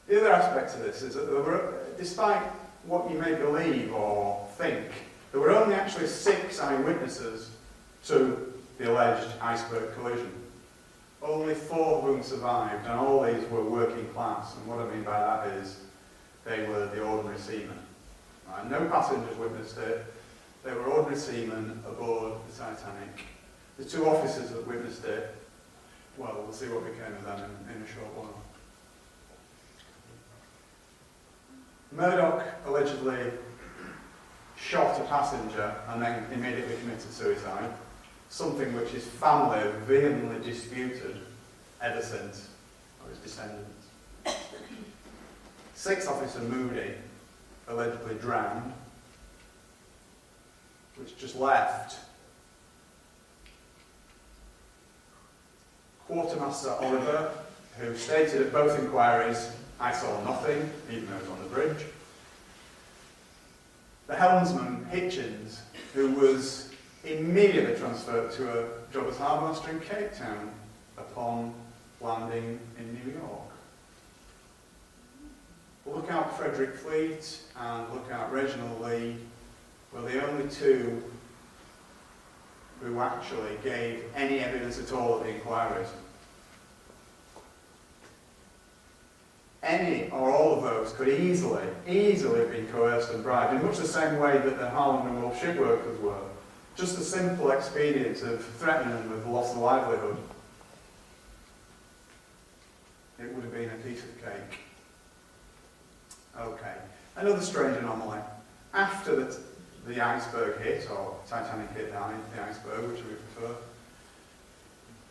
The other aspect of this is that there were, despite what you may believe or think, there were only actually 6 eyewitnesses to the alleged iceberg collision. Only 4 of whom survived, and all these were working class. And what I mean by that is they were the ordinary seamen. Right? No passengers witnessed it. They were ordinary seamen aboard the Titanic. The 2 officers that witnessed it, well, we'll see what became of them in a short while. Murdoch allegedly shot a passenger and then immediately committed suicide, something which his family have vehemently disputed ever since, or his descendants. 6th Officer Moody allegedly drowned, which just left Quartermaster Oliver, who stated at both inquiries, "I saw nothing," even though he was on the bridge. The helmsman, Hitchens, who was immediately transferred to a job as harbour master in Cape Town upon landing in New York. Lookout Frederick Fleet and Lookout Reginald Lee were the only 2 who actually gave any evidence at all at the inquiries. Any or all of those could easily have been coerced and bribed, in much the same way that the Harland and Wolff shipworkers were. Just the simple expedient of threatening them with loss of livelihood. It would have been a piece of cake. Okay, another strange anomaly. After the iceberg hit, or Titanic hit the iceberg, which we prefer,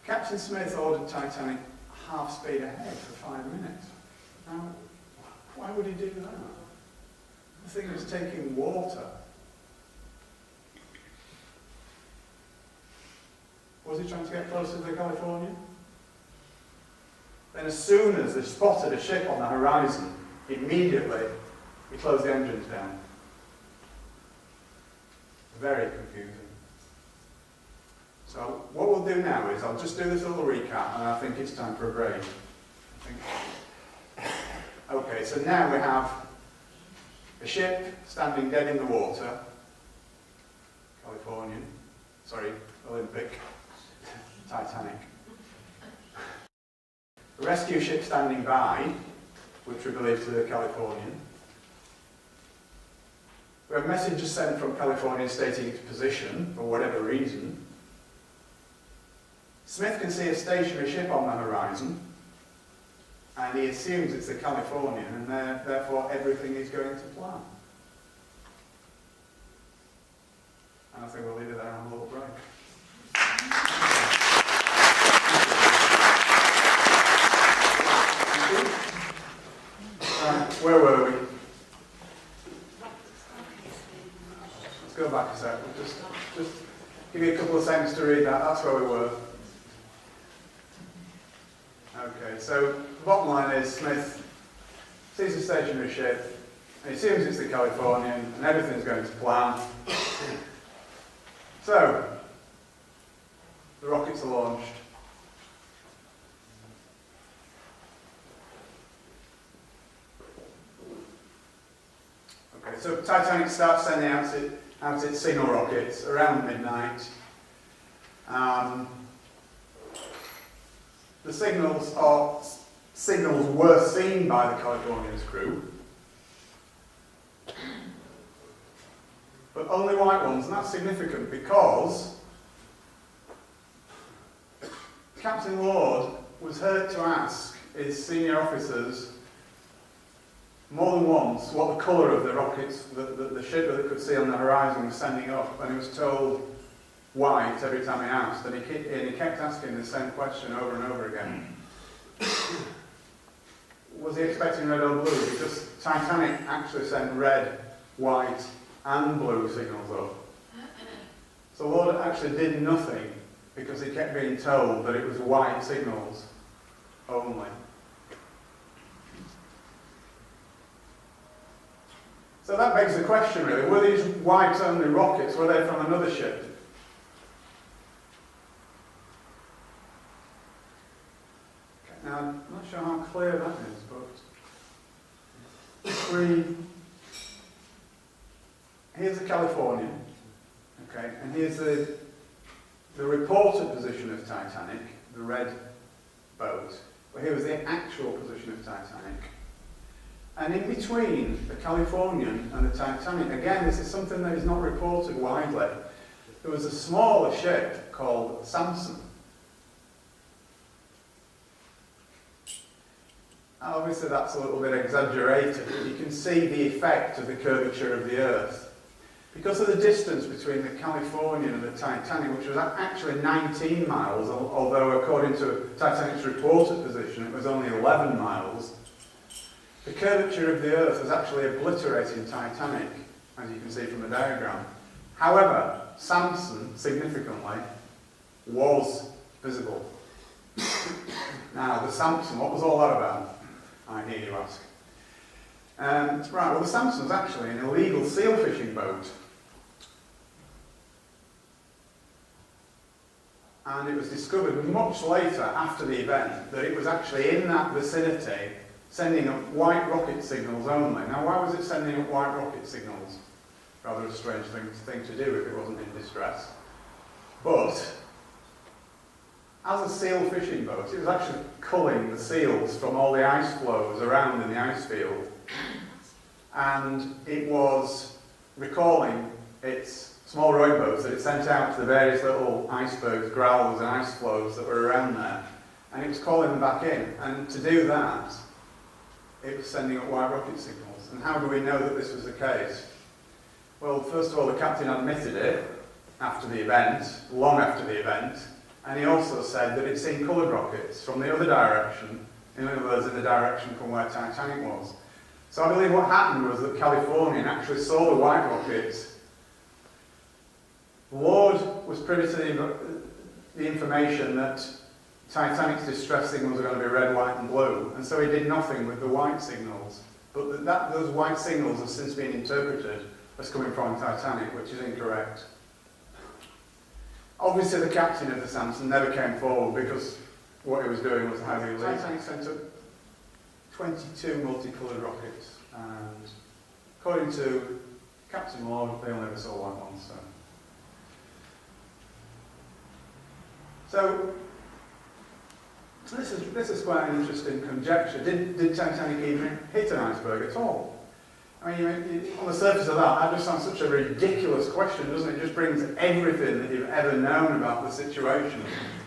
Captain Smith ordered Titanic half speed ahead for 5 minutes. Now, why would he do that? The thing was taking water. Was he trying to get closer to the Californian? Then as soon as they spotted a ship on the horizon, immediately he closed the engines down. Very confusing. So what we'll do now is I'll just do this little recap, and I think it's time for a break. Okay, so now we have a ship standing dead in the water, Olympic, Titanic. A rescue ship standing by, which we believe to be the Californian. We have messages sent from California stating its position, for whatever reason. Smith can see a stationary ship on the horizon, and he assumes it's the Californian, and therefore everything is going to plan. And I think we'll leave it there on a little break. Where were we? Let's go back a sec. We'll just give you a couple of seconds to read that. That's where we were. Okay, so the bottom line is Smith sees a stationary ship, and he assumes it's the Californian, and everything's going to plan. So, the rockets are launched. Okay, so Titanic starts sending out its signal rockets around midnight. The signals were seen by the Californian's crew, but only white ones, and that's significant because Captain Lord was heard to ask his senior officers more than once what the colour of the rockets, the ship that they could see on the horizon was sending up, and he was told white every time he asked, and he kept asking the same question over and over again. Was he expecting red or blue? Because Titanic actually sent red, white and blue signals up. So Lord actually did nothing because he kept being told that it was white signals only. So that begs the question really, were these white only rockets, were they from another ship? Now, I'm not sure how clear that is, but here's the Californian, okay, and here's the reported position of Titanic, the red boat, but here was the actual position of Titanic. And in between the Californian and the Titanic, again, this is something that is not reported widely, there was a smaller ship called Samson. Obviously that's a little bit exaggerated, but you can see the effect of the curvature of the Earth. Because of the distance between the Californian and the Titanic, which was actually 19 miles, although according to Titanic's reported position it was only 11 miles, the curvature of the Earth was actually obliterating Titanic, as you can see from the diagram. However, Samson, significantly, was visible. Now, the Samson, what was all that about? I hear you ask. Right, well, the Samson was actually an illegal seal fishing boat. And it was discovered much later, after the event, that it was actually in that vicinity sending up white rocket signals only. Now, why was it sending up white rocket signals? Rather a strange thing to do if it wasn't in distress. But as a seal fishing boat, it was actually culling the seals from all the ice flows around in the ice field. And it was recalling its small rowboats that it sent out to the various little icebergs, growlers and ice flows that were around there. And it was calling them back in. And to do that, it was sending up white rocket signals. And how do we know that this was the case? Well, first of all, the captain admitted it after the event, long after the event, and he also said that he'd seen coloured rockets from the other direction, in other words, in the direction from where Titanic was. So I believe what happened was that Californian actually saw the white rockets. Lord was privy to the information that Titanic's distress signals are going to be red, white and blue, and so he did nothing with the white signals. But those white signals have since been interpreted as coming from Titanic, which is incorrect. Obviously the captain of the Samson never came forward because what he was doing was highly illegal. Titanic sent up 22 multicoloured rockets, and according to Captain Lord, they only ever saw white ones. So this is quite an interesting conjecture. Did Titanic even hit an iceberg at all? I mean, on the surface of that just sounds such a ridiculous question, doesn't it? It just brings everything that you've ever known about the situation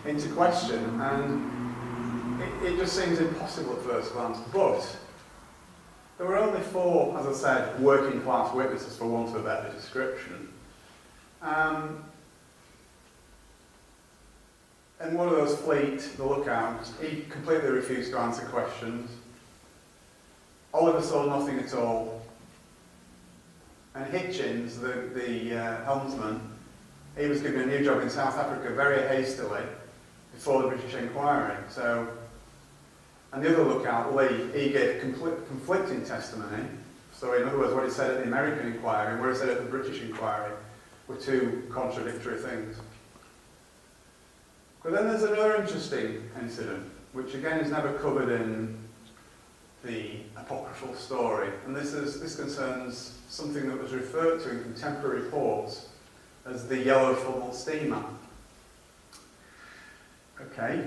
into question, and it just seems impossible at first glance. But there were only 4, as I said, working class witnesses, for want of a better description. And one of those, Fleet, the lookout, he completely refused to answer questions. Oliver saw nothing at all. And Hitchens, the helmsman, he was given a new job in South Africa very hastily before the British inquiry. And the other lookout, Lee, he gave conflicting testimony. So in other words, what he said at the American inquiry and what he said at the British inquiry were 2 contradictory things. But then there's another interesting incident, which again is never covered in the apocryphal story, and this concerns something that was referred to in contemporary reports as the yellow funnel steamer. Okay.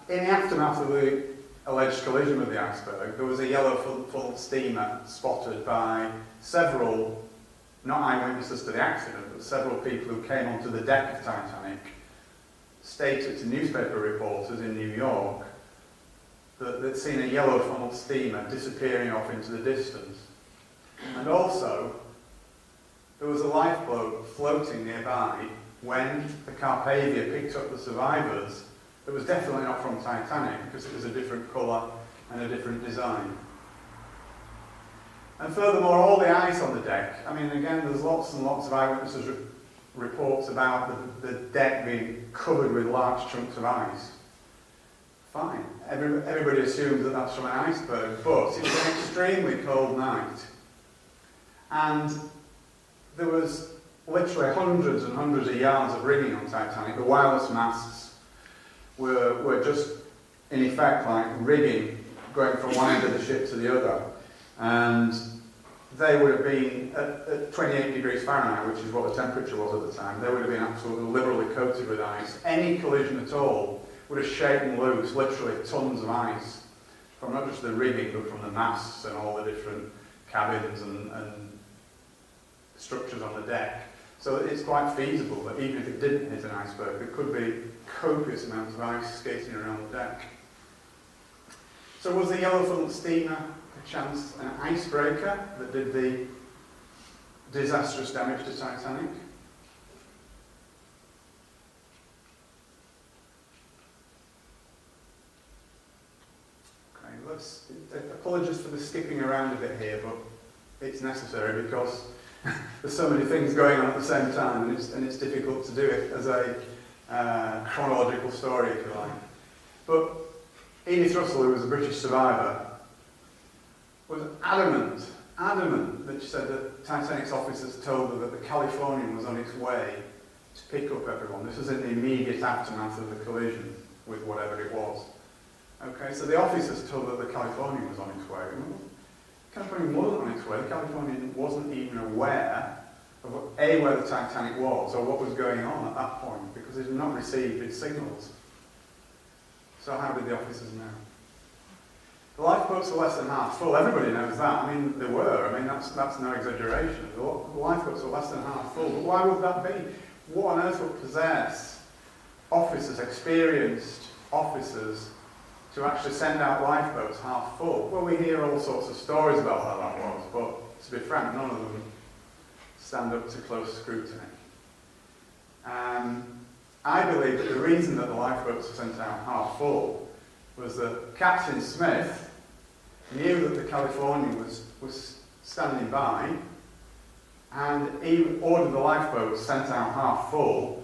In the aftermath of the alleged collision with the iceberg, there was a yellow funnel steamer spotted by several, not eyewitnesses to the accident, but several people who came onto the deck of Titanic, stated to newspaper reporters in New York that they'd seen a yellow funnel steamer disappearing off into the distance. And also, there was a lifeboat floating nearby when the Carpathia picked up the survivors. It was definitely not from Titanic because it was a different colour and a different design. And furthermore, all the ice on the deck, I mean, again, there's lots and lots of eyewitnesses reports about the deck being covered with large chunks of ice. Fine. Everybody assumes that that's from an iceberg, but it was an extremely cold night. And there was literally hundreds and hundreds of yards of rigging on Titanic. The wireless masts were just, in effect, like rigging going from one end of the ship to the other. And they would have been at 28 degrees Fahrenheit, which is what the temperature was at the time. They would have been absolutely liberally coated with ice. Any collision at all would have shaken loose literally tons of ice from not just the rigging, but from the masts and all the different cabins and structures on the deck. So it's quite feasible that even if it didn't hit an iceberg, there could be copious amounts of ice skating around the deck. So was the yellow funnel steamer perchance an icebreaker that did the disastrous damage to Titanic? Okay, apologies for the skipping around a bit here, but it's necessary because there's so many things going on at the same time, and it's difficult to do it as a chronological story, if you like. But Edith Russell, who was a British survivor, was adamant that she said that Titanic's officers told her that the Californian was on its way to pick up everyone. This was in the immediate aftermath of the collision with whatever it was. Okay, so the officers told her the Californian was on its way. Well, the Californian wasn't on its way. The Californian wasn't even aware of where the Titanic was or what was going on at that point because it had not received its signals. So how did the officers know? The lifeboats were less than half full. Everybody knows that. I mean, they were. I mean, that's no exaggeration. The lifeboats were less than half full. But why would that be? What on earth would possess officers, experienced officers, to actually send out lifeboats half full? Well, we hear all sorts of stories about how that was, but to be frank, none of them stand up to close scrutiny. I believe that the reason that the lifeboats were sent out half full was that Captain Smith knew that the Californian was standing by, and he ordered the lifeboats sent out half full.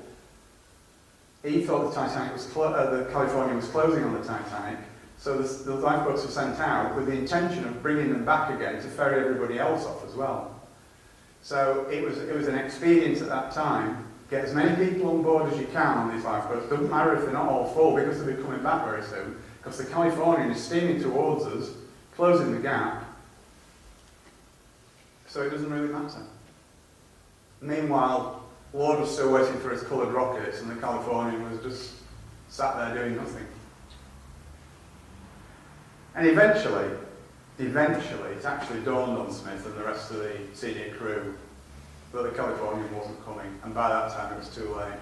He thought the Californian was closing on the Titanic, so the lifeboats were sent out with the intention of bringing them back again to ferry everybody else off as well. So it was an expedient at that time. Get as many people on board as you can on these lifeboats. Doesn't matter if they're not all full, because they'll be coming back very soon. Because the Californian is steaming towards us, closing the gap. So it doesn't really matter. Meanwhile, Lord was still waiting for his coloured rockets, and the Californian was just sat there doing nothing. And eventually, it actually dawned on Smith and the rest of the senior crew that the Californian wasn't coming, and by that time it was too late.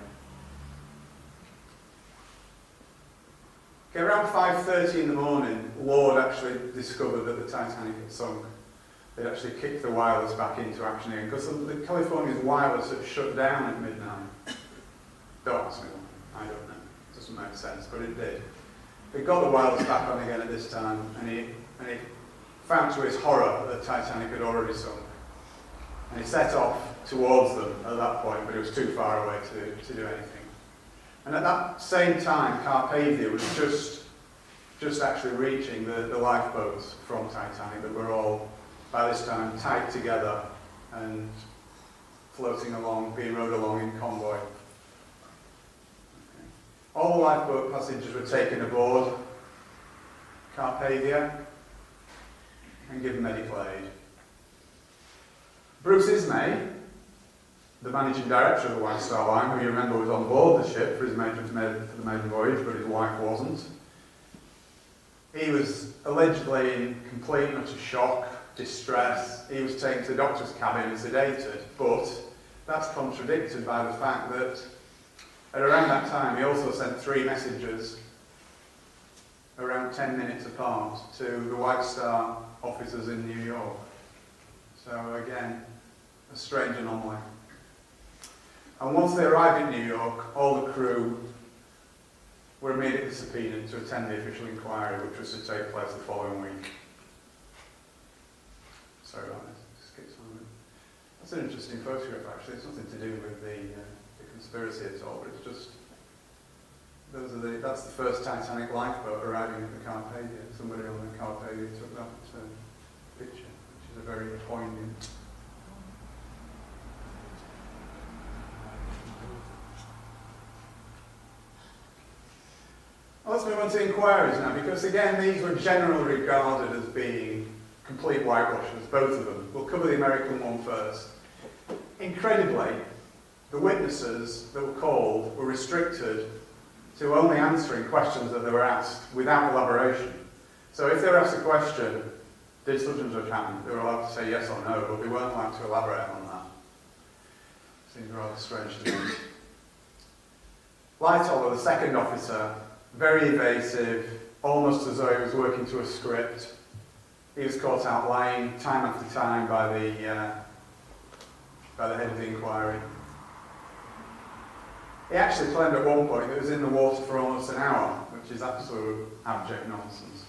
Okay, around 5:30 in the morning, Lord actually discovered that the Titanic had sunk. They'd actually kicked the wireless back into action again, because the Californian's wireless had shut down at midnight. Don't ask me why, I don't know. It doesn't make sense, but it did. He got the wireless back on again at this time, and he found to his horror that the Titanic had already sunk. And he set off towards them at that point, but it was too far away to do anything. And at that same time, Carpathia was just actually reaching the lifeboats from Titanic that were all, by this time, tied together and floating along, being rowed along in convoy. Okay. All the lifeboat passengers were taken aboard Carpathia and given medical aid. Bruce Ismay, the managing director of the White Star Line, who you remember was on board the ship for the maiden voyage, but his wife wasn't. He was allegedly in complete and utter shock, distress. He was taken to the doctor's cabin and sedated, but that's contradicted by the fact that at around that time he also sent 3 messages around 10 minutes apart to the White Star officers in New York. So again, a strange anomaly. And once they arrived in New York, all the crew were immediately subpoenaed to attend the official inquiry, which was to take place the following week. Sorry about this. Skip some of it. That's an interesting photograph, actually. It's nothing to do with the conspiracy at all, but it's just that's the first Titanic lifeboat arriving at the Carpathia. Somebody on the Carpathia took that picture, which is a very poignant. Well, let's move on to inquiries now, because again, these were generally regarded as being complete whitewashers, both of them. We'll cover the American one first. Incredibly, the witnesses that were called were restricted to only answering questions that they were asked without elaboration. So if they were asked a question, did such and such happen, they were allowed to say yes or no, but they weren't allowed to elaborate on that. Seems rather strange to me. Lightoller, the second officer, very evasive, almost as though he was working to a script. He was caught out lying time after time by the head of the inquiry. He actually claimed at one point that he was in the water for almost an hour, which is absolute abject nonsense.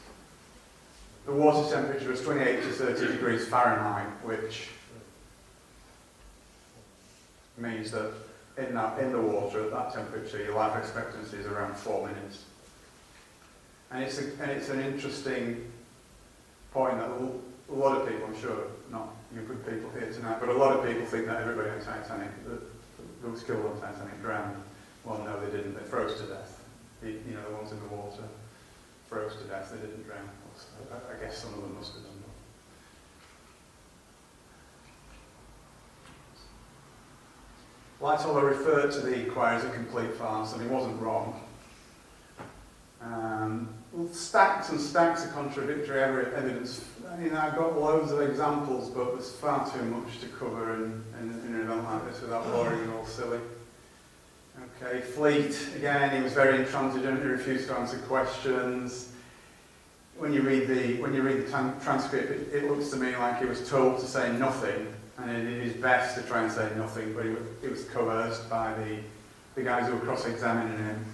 The water temperature was 28 to 30 degrees Fahrenheit, which means that in the water at that temperature, your life expectancy is around 4 minutes. And it's an interesting point that a lot of people, I'm sure, not you good people here tonight, but a lot of people think that everybody on Titanic, that was killed on Titanic, drowned. Well, no, they didn't. They froze to death. The ones in the water froze to death. They didn't drown. I guess some of them must have done that. Lightoller referred to the inquiry as a complete farce, and he wasn't wrong. Stacks and stacks of contradictory evidence. I've got loads of examples, but there's far too much to cover in an event like this without boring you all silly. Okay, Fleet, again, he was very intransigent, he refused to answer questions. When you read the transcript, it looks to me like he was told to say nothing, and he did his best to try and say nothing, but he was coerced by the guys who were cross-examining him.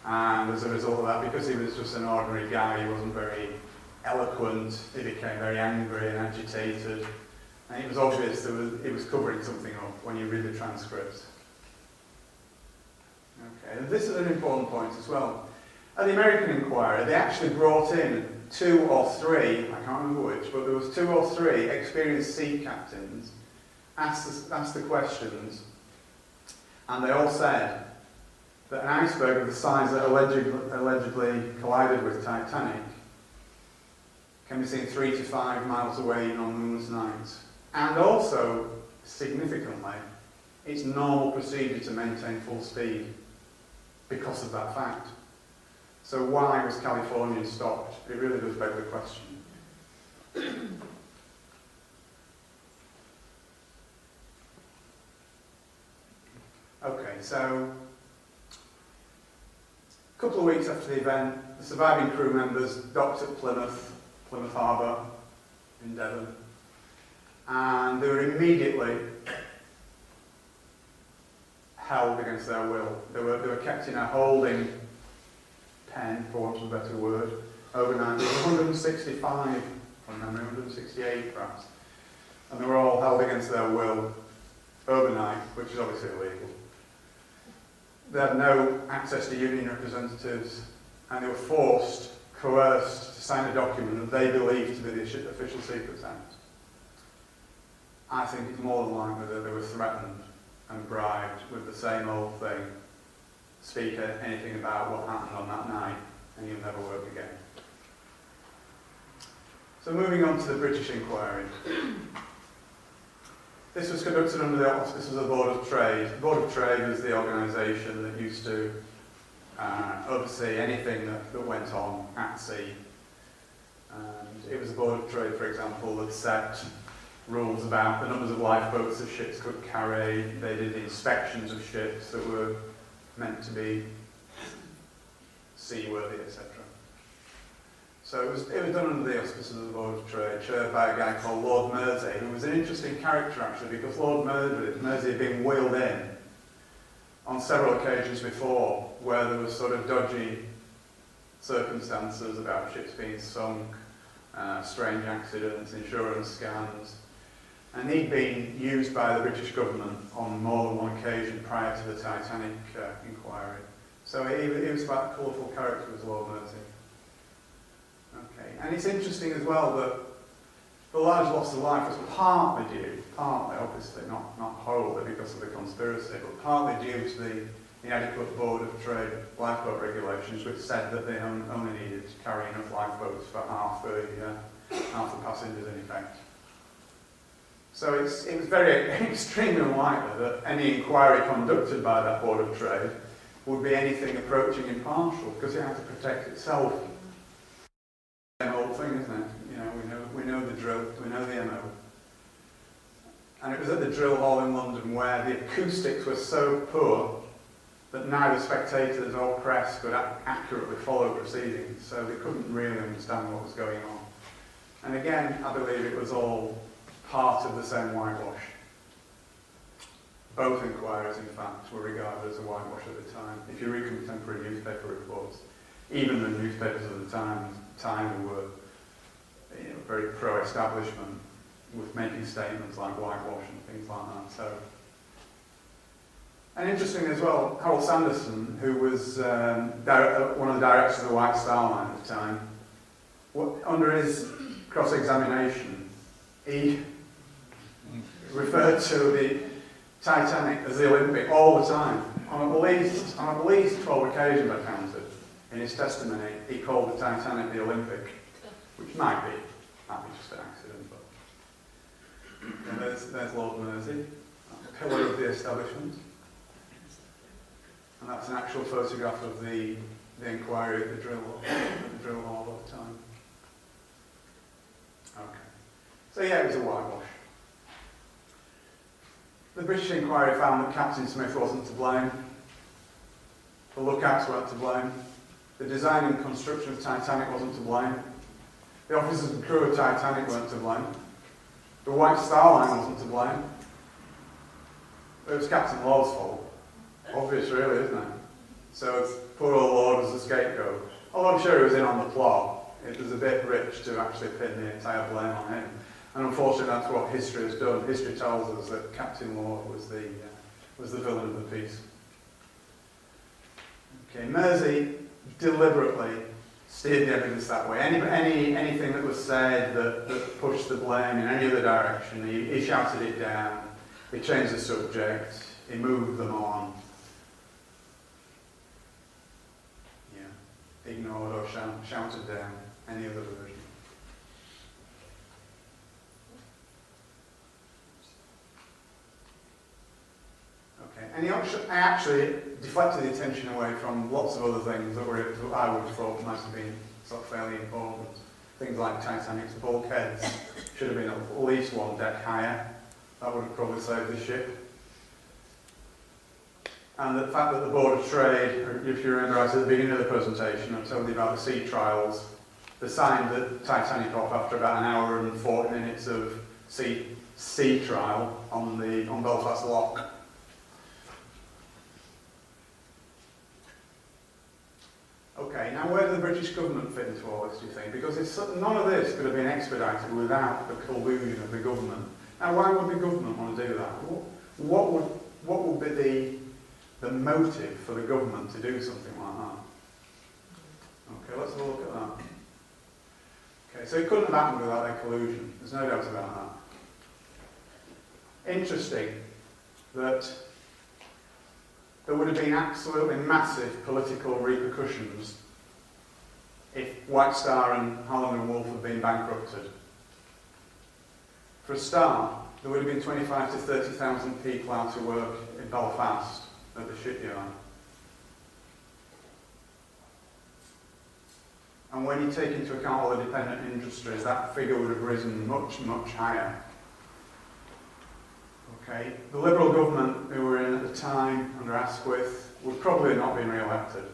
And as a result of that, because he was just an ordinary guy, he wasn't very eloquent, he became very angry and agitated. And it was obvious that he was covering something up when you read the transcripts. Okay, and this is an important point as well. At the American inquiry, they actually brought in 2 or 3, I can't remember which, but there was 2 or 3 experienced sea captains asked the questions, and they all said that an iceberg of the size that allegedly collided with Titanic can be seen 3 to 5 miles away on moonless nights. And also, significantly, it's normal procedure to maintain full speed because of that fact. So why was California stopped? It really does beg the question. Okay, so a couple of weeks after the event, the surviving crew members docked at Plymouth Harbour in Devon, and they were immediately held against their will. They were kept in a holding pen, for want of a better word, overnight. There were 165, from memory, 168 perhaps, and they were all held against their will overnight, which is obviously illegal. They had no access to union representatives, and they were coerced to sign a document that they believed to be the Official Secrets Act. I think it's more than likely that they were threatened and bribed with the same old thing. Speak anything about what happened on that night, and you'll never work again. So moving on to the British inquiry. This was conducted under the auspices of the Board of Trade. The Board of Trade was the organisation that used to oversee anything that went on at sea. And it was the Board of Trade, for example, that set rules about the numbers of lifeboats that ships could carry. They did the inspections of ships that were meant to be seaworthy, etc. So it was done under the auspices of the Board of Trade, chaired by a guy called Lord Mersey, who was an interesting character actually, because Lord Mersey had been wheeled in on several occasions before, where there was sort of dodgy circumstances about ships being sunk, strange accidents, insurance scams, and he'd been used by the British government on more than one occasion prior to the Titanic inquiry. So he was quite a colourful character, was Lord Mersey. Okay, and it's interesting as well that the large loss of life was partly obviously, not wholly because of the conspiracy, but partly due to the inadequate Board of Trade lifeboat regulations, which said that they only needed to carry enough lifeboats for half the passengers in effect. So it was very extremely unlikely that any inquiry conducted by that Board of Trade would be anything approaching impartial, because it had to protect itself. Same old thing, isn't it? You know, we know the drill, we know the MO. And it was at the drill hall in London where the acoustics were so poor that neither spectators or press could accurately follow proceedings, so they couldn't really understand what was going on. And again, I believe it was all part of the same whitewash. Both inquiries, in fact, were regarded as a whitewash at the time. If you read contemporary newspaper reports, even the newspapers of the time were very pro-establishment, with making statements like whitewash and things like that. So, and interesting as well, Harold Sanderson, who was one of the directors of the White Star Line at the time, under his cross-examination, he referred to the Titanic as the Olympic all the time. On at least 12 occasions, I counted, in his testimony, he called the Titanic the Olympic, which might be just an accident, but and there's Lord Mersey, a pillar of the establishment, and that's an actual photograph of the inquiry at the drill hall at the time. Okay, so yeah, it was a whitewash. The British inquiry found that Captain Smith wasn't to blame. The lookouts weren't to blame. The design and construction of Titanic wasn't to blame. The officers and crew of Titanic weren't to blame. The White Star Line wasn't to blame. It was Captain Lord's fault. Obvious, really, isn't it? So poor old Lord was the scapegoat. Although I'm sure he was in on the plot, it was a bit rich to actually pin the entire blame on him. And unfortunately, that's what history has done. History tells us that Captain Lord was the villain of the piece. Okay, Mersey deliberately steered the evidence that way. Anything that was said that pushed the blame in any other direction, he shouted it down, he changed the subject, he moved them on. Yeah, ignored or shouted down any other version. Okay, and he actually deflected the attention away from lots of other things that I would have thought might have been sort of fairly important. Things like Titanic's bulkheads should have been at least one deck higher. That would have probably saved the ship. And the fact that the Board of Trade, if you remember right at the beginning of the presentation, I told you about the sea trials. They signed the Titanic off after about an hour and 40 minutes of sea trial on Belfast Lock. Okay, now where does the British government fit into all this, do you think? Because none of this could have been expedited without the collusion of the government. Now, why would the government want to do that? What would be the motive for the government to do something like that? Okay, let's have a look at that. Okay, so it couldn't have happened without their collusion. There's no doubt about that. Interesting that there would have been absolutely massive political repercussions if White Star and Hallam and Wolff had been bankrupted. For a start, there would have been 25 to 30,000 people out of work in Belfast at the shipyard. And when you take into account all the dependent industries, that figure would have risen much, much higher. Okay, the Liberal government who were in at the time, under Asquith, would probably not have been re-elected.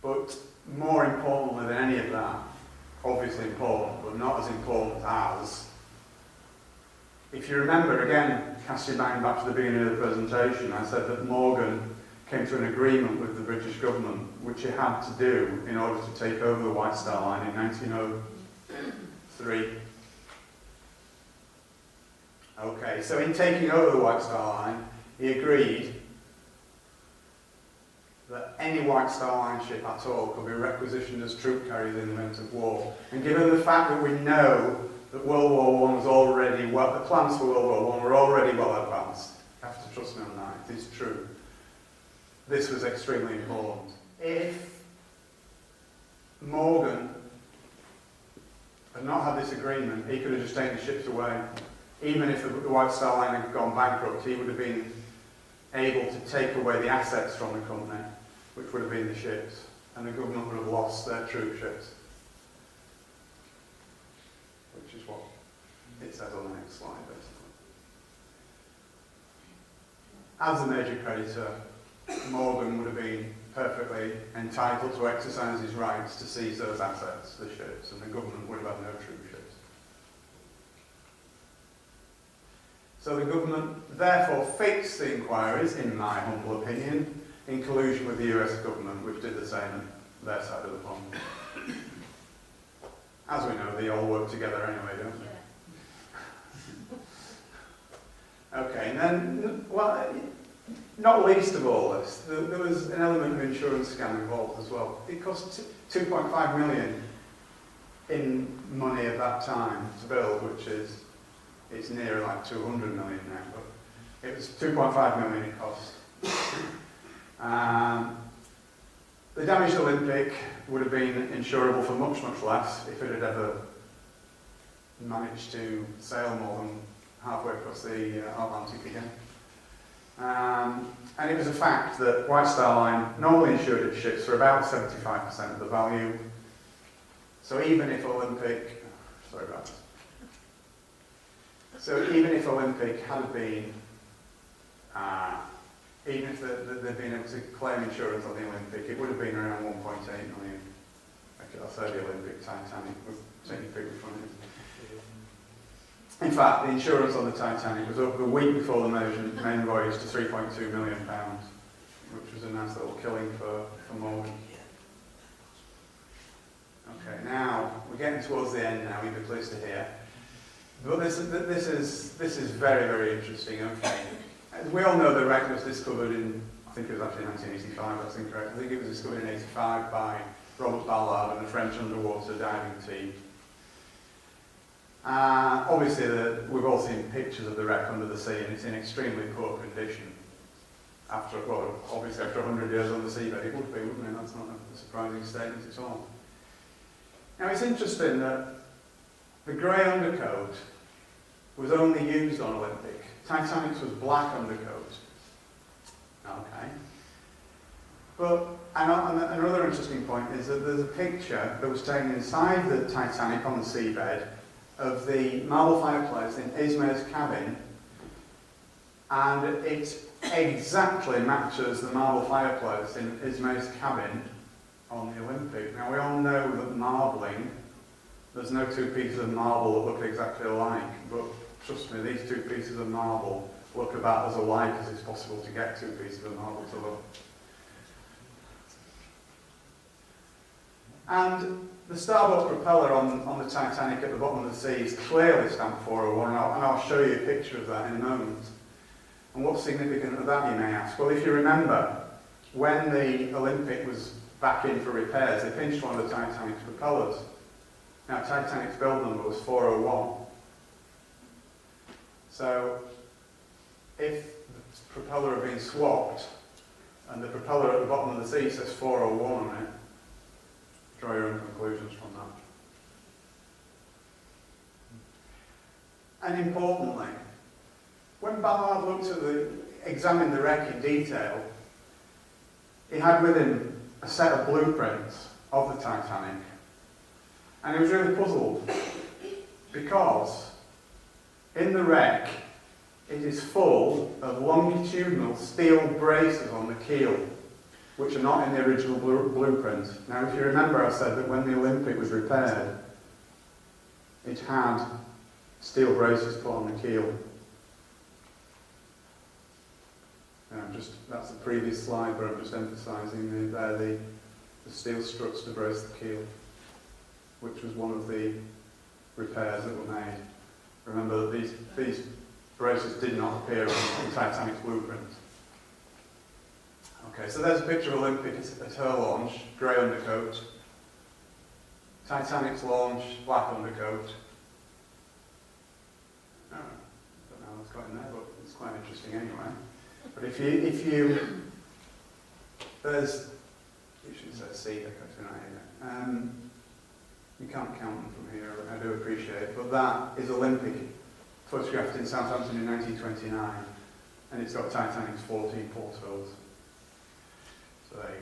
But more importantly than any of that, obviously important, but not as important as, if you remember, again, cast your mind back to the beginning of the presentation, I said that Morgan came to an agreement with the British government, which he had to do in order to take over the White Star Line in 1903. Okay, so in taking over the White Star Line, he agreed that any White Star Line ship at all could be requisitioned as troop carriers in the event of war. And given the fact that we know that World War I was already, the plans for World War I were already well advanced, you have to trust me on that, it is true. This was extremely important. If Morgan had not had this agreement, he could have just taken the ships away. Even if the White Star Line had gone bankrupt, he would have been able to take away the assets from the company, which would have been the ships, and the government would have lost their troop ships. Which is what it says on the next slide, basically. As a major creditor, Morgan would have been perfectly entitled to exercise his rights to seize those assets, the ships, and the government would have had no troop ships. So the government therefore fixed the inquiries, in my humble opinion, in collusion with the US government, which did the same on their side of the pond. As we know, they all work together anyway, don't they? Okay, and then, well, not least of all this, there was an element of insurance scam involved as well. It cost 2.5 million in money at that time to build, which is, it's near like 200 million now, but it was 2.5 million it cost. The damaged Olympic would have been insurable for much, much less if it had ever managed to sail more than halfway across the Atlantic again. And it was a fact that White Star Line normally insured its ships for about 75% of the value. So even if Olympic, sorry about that. So even if Olympic had been, even if they'd been able to claim insurance on the Olympic, it would have been around 1.8 million I'll say the Olympic Titanic, take your pick which one it is. In fact, the insurance on the Titanic was up the week before the main voyage to £3.2 million, which was a nice little killing for Morgan. Okay, now we're getting towards the end now, you'll be pleased to hear. But this is very, very interesting. Okay, as we all know, the wreck was discovered in, I think it was actually 1985, that's incorrect. I think it was discovered in 85 by Robert Ballard and a French underwater diving team. Obviously, we've all seen pictures of the wreck under the sea, and it's in extremely poor condition. Obviously after 100 years on the seabed, it would be, wouldn't it? That's not a surprising statement at all. Now, it's interesting that the grey undercoat was only used on Olympic. Titanic's was black undercoat. Okay. But another interesting point is that there's a picture that was taken inside the Titanic on the seabed of the marble fireplace in Ismay's cabin, and it exactly matches the marble fireplace in Ismay's cabin on the Olympic. Now, we all know that marbling, there's no two pieces of marble that look exactly alike, but trust me, these two pieces of marble look about as alike as it's possible to get two pieces of marble to look. And the starboard propeller on the Titanic at the bottom of the sea is clearly stamped 401, and I'll show you a picture of that in a moment. And what's significant of that, you may ask? Well, if you remember, when the Olympic was back in for repairs, they pinched one of the Titanic's propellers. Now, Titanic's build number was 401. So, if the propeller had been swapped, and the propeller at the bottom of the sea says 401 on it, draw your own conclusions from that. And importantly, when Ballard examined the wreck in detail, he had with him a set of blueprints of the Titanic. And he was really puzzled because in the wreck it is full of longitudinal steel braces on the keel, which are not in the original blueprint. Now, if you remember, I said that when the Olympic was repaired, it had steel braces put on the keel. That's the previous slide, but I'm just emphasising the steel struts to brace the keel, which was one of the repairs that were made. Remember that these braces did not appear on Titanic's blueprint. Okay, so there's a picture of Olympic at her launch, grey undercoat. Titanic's launch, black undercoat. Oh, I don't know what's got in there, but it's quite interesting anyway. But if you there's, you should say C, you can't count them from here, I do appreciate it, but that is Olympic, photographed in Southampton in 1929, and it's got Titanic's 14 portholes. So there you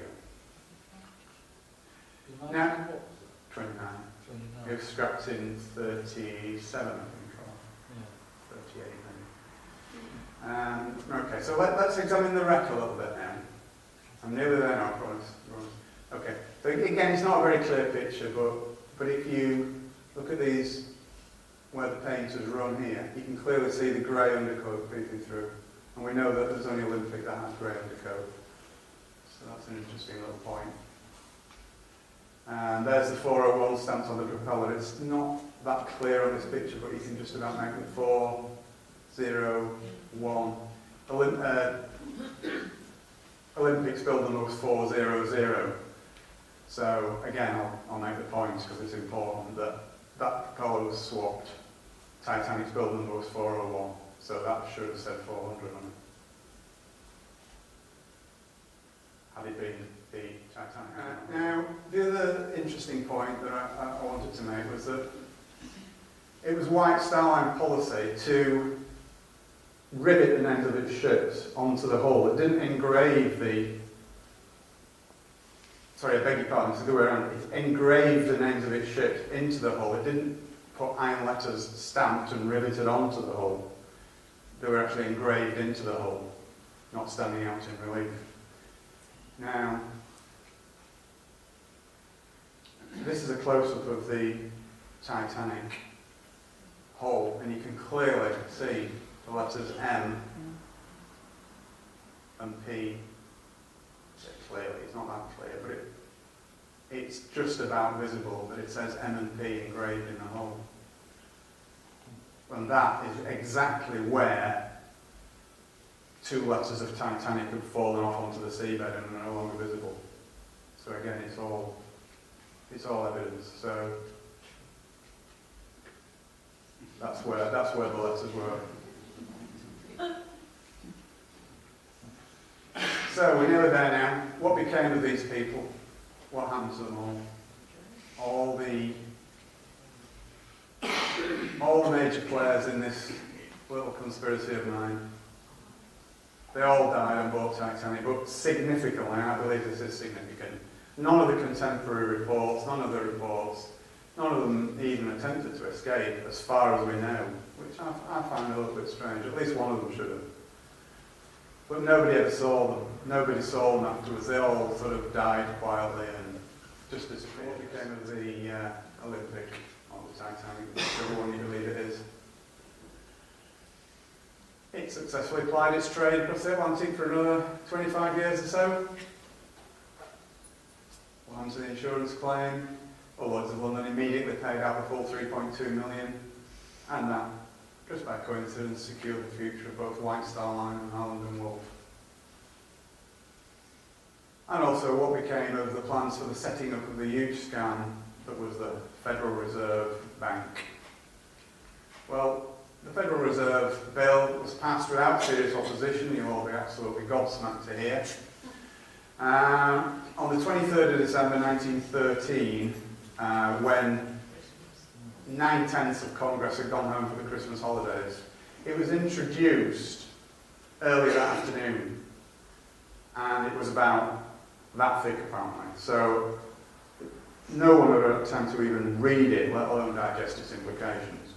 go. Now, 29. It was scrapped in 37, I think, or 38 maybe. Okay, so let's examine the wreck a little bit now. I'm nearly there now, I promise. Okay, so again, it's not a very clear picture, but if you look at these, where the paint has run here, you can clearly see the grey undercoat peeping through. And we know that there's only Olympic that has grey undercoat. So that's an interesting little point. And there's the 401 stamped on the propeller. It's not that clear on this picture, but you can just about make it 401. Olympic's build number was 400. So again, I'll make the point because it's important that that propeller was swapped. Titanic's build number was 401, so that should have said 400 on it. Had it been the Titanic. Now, the other interesting point that I wanted to make was that it was White Star Line policy to rivet the ends of its ships onto the hull. It didn't engrave I beg your pardon, it's the other way around. It engraved the names of its ships into the hull. It didn't put iron letters stamped and riveted onto the hull. They were actually engraved into the hull, not standing out in relief. Now, This is a close-up of the Titanic hull, and you can clearly see the letters M and P. Clearly, it's not that clear, but it's just about visible that it says M and P engraved in the hull. And that is exactly where two letters of Titanic have fallen off onto the seabed and are no longer visible. So again, it's all evidence. So that's where the letters were. So we're nearly there now. What became of these people? What happened to them all? All the major players in this little conspiracy of mine. They all died on board Titanic, but significantly, and I believe this is significant, none of the contemporary reports, none of them even attempted to escape, as far as we know, which I find a little bit strange. At least one of them should have. But nobody ever saw them. Nobody saw them afterwards. They all sort of died quietly and just disappeared. What became of the Olympic on the Titanic, whichever one you believe it is? It successfully plied its trade across the Atlantic for another 25 years or so. What happened to the insurance claim? Well, Lloyd's of London immediately paid out the full 3.2 million, and that, just by coincidence, secured the future of both White Star Line and Holland and Wolff. And also what became of the plans for the setting up of the huge scam that was the Federal Reserve Bank. Well, the Federal Reserve Bill was passed without serious opposition. You'll all be absolutely gobsmacked to hear. On the 23rd of December 1913, when 9/10 of Congress had gone home for the Christmas holidays, it was introduced early that afternoon, and it was about that thick apparently. So no one had had time to even read it, let alone digest its implications.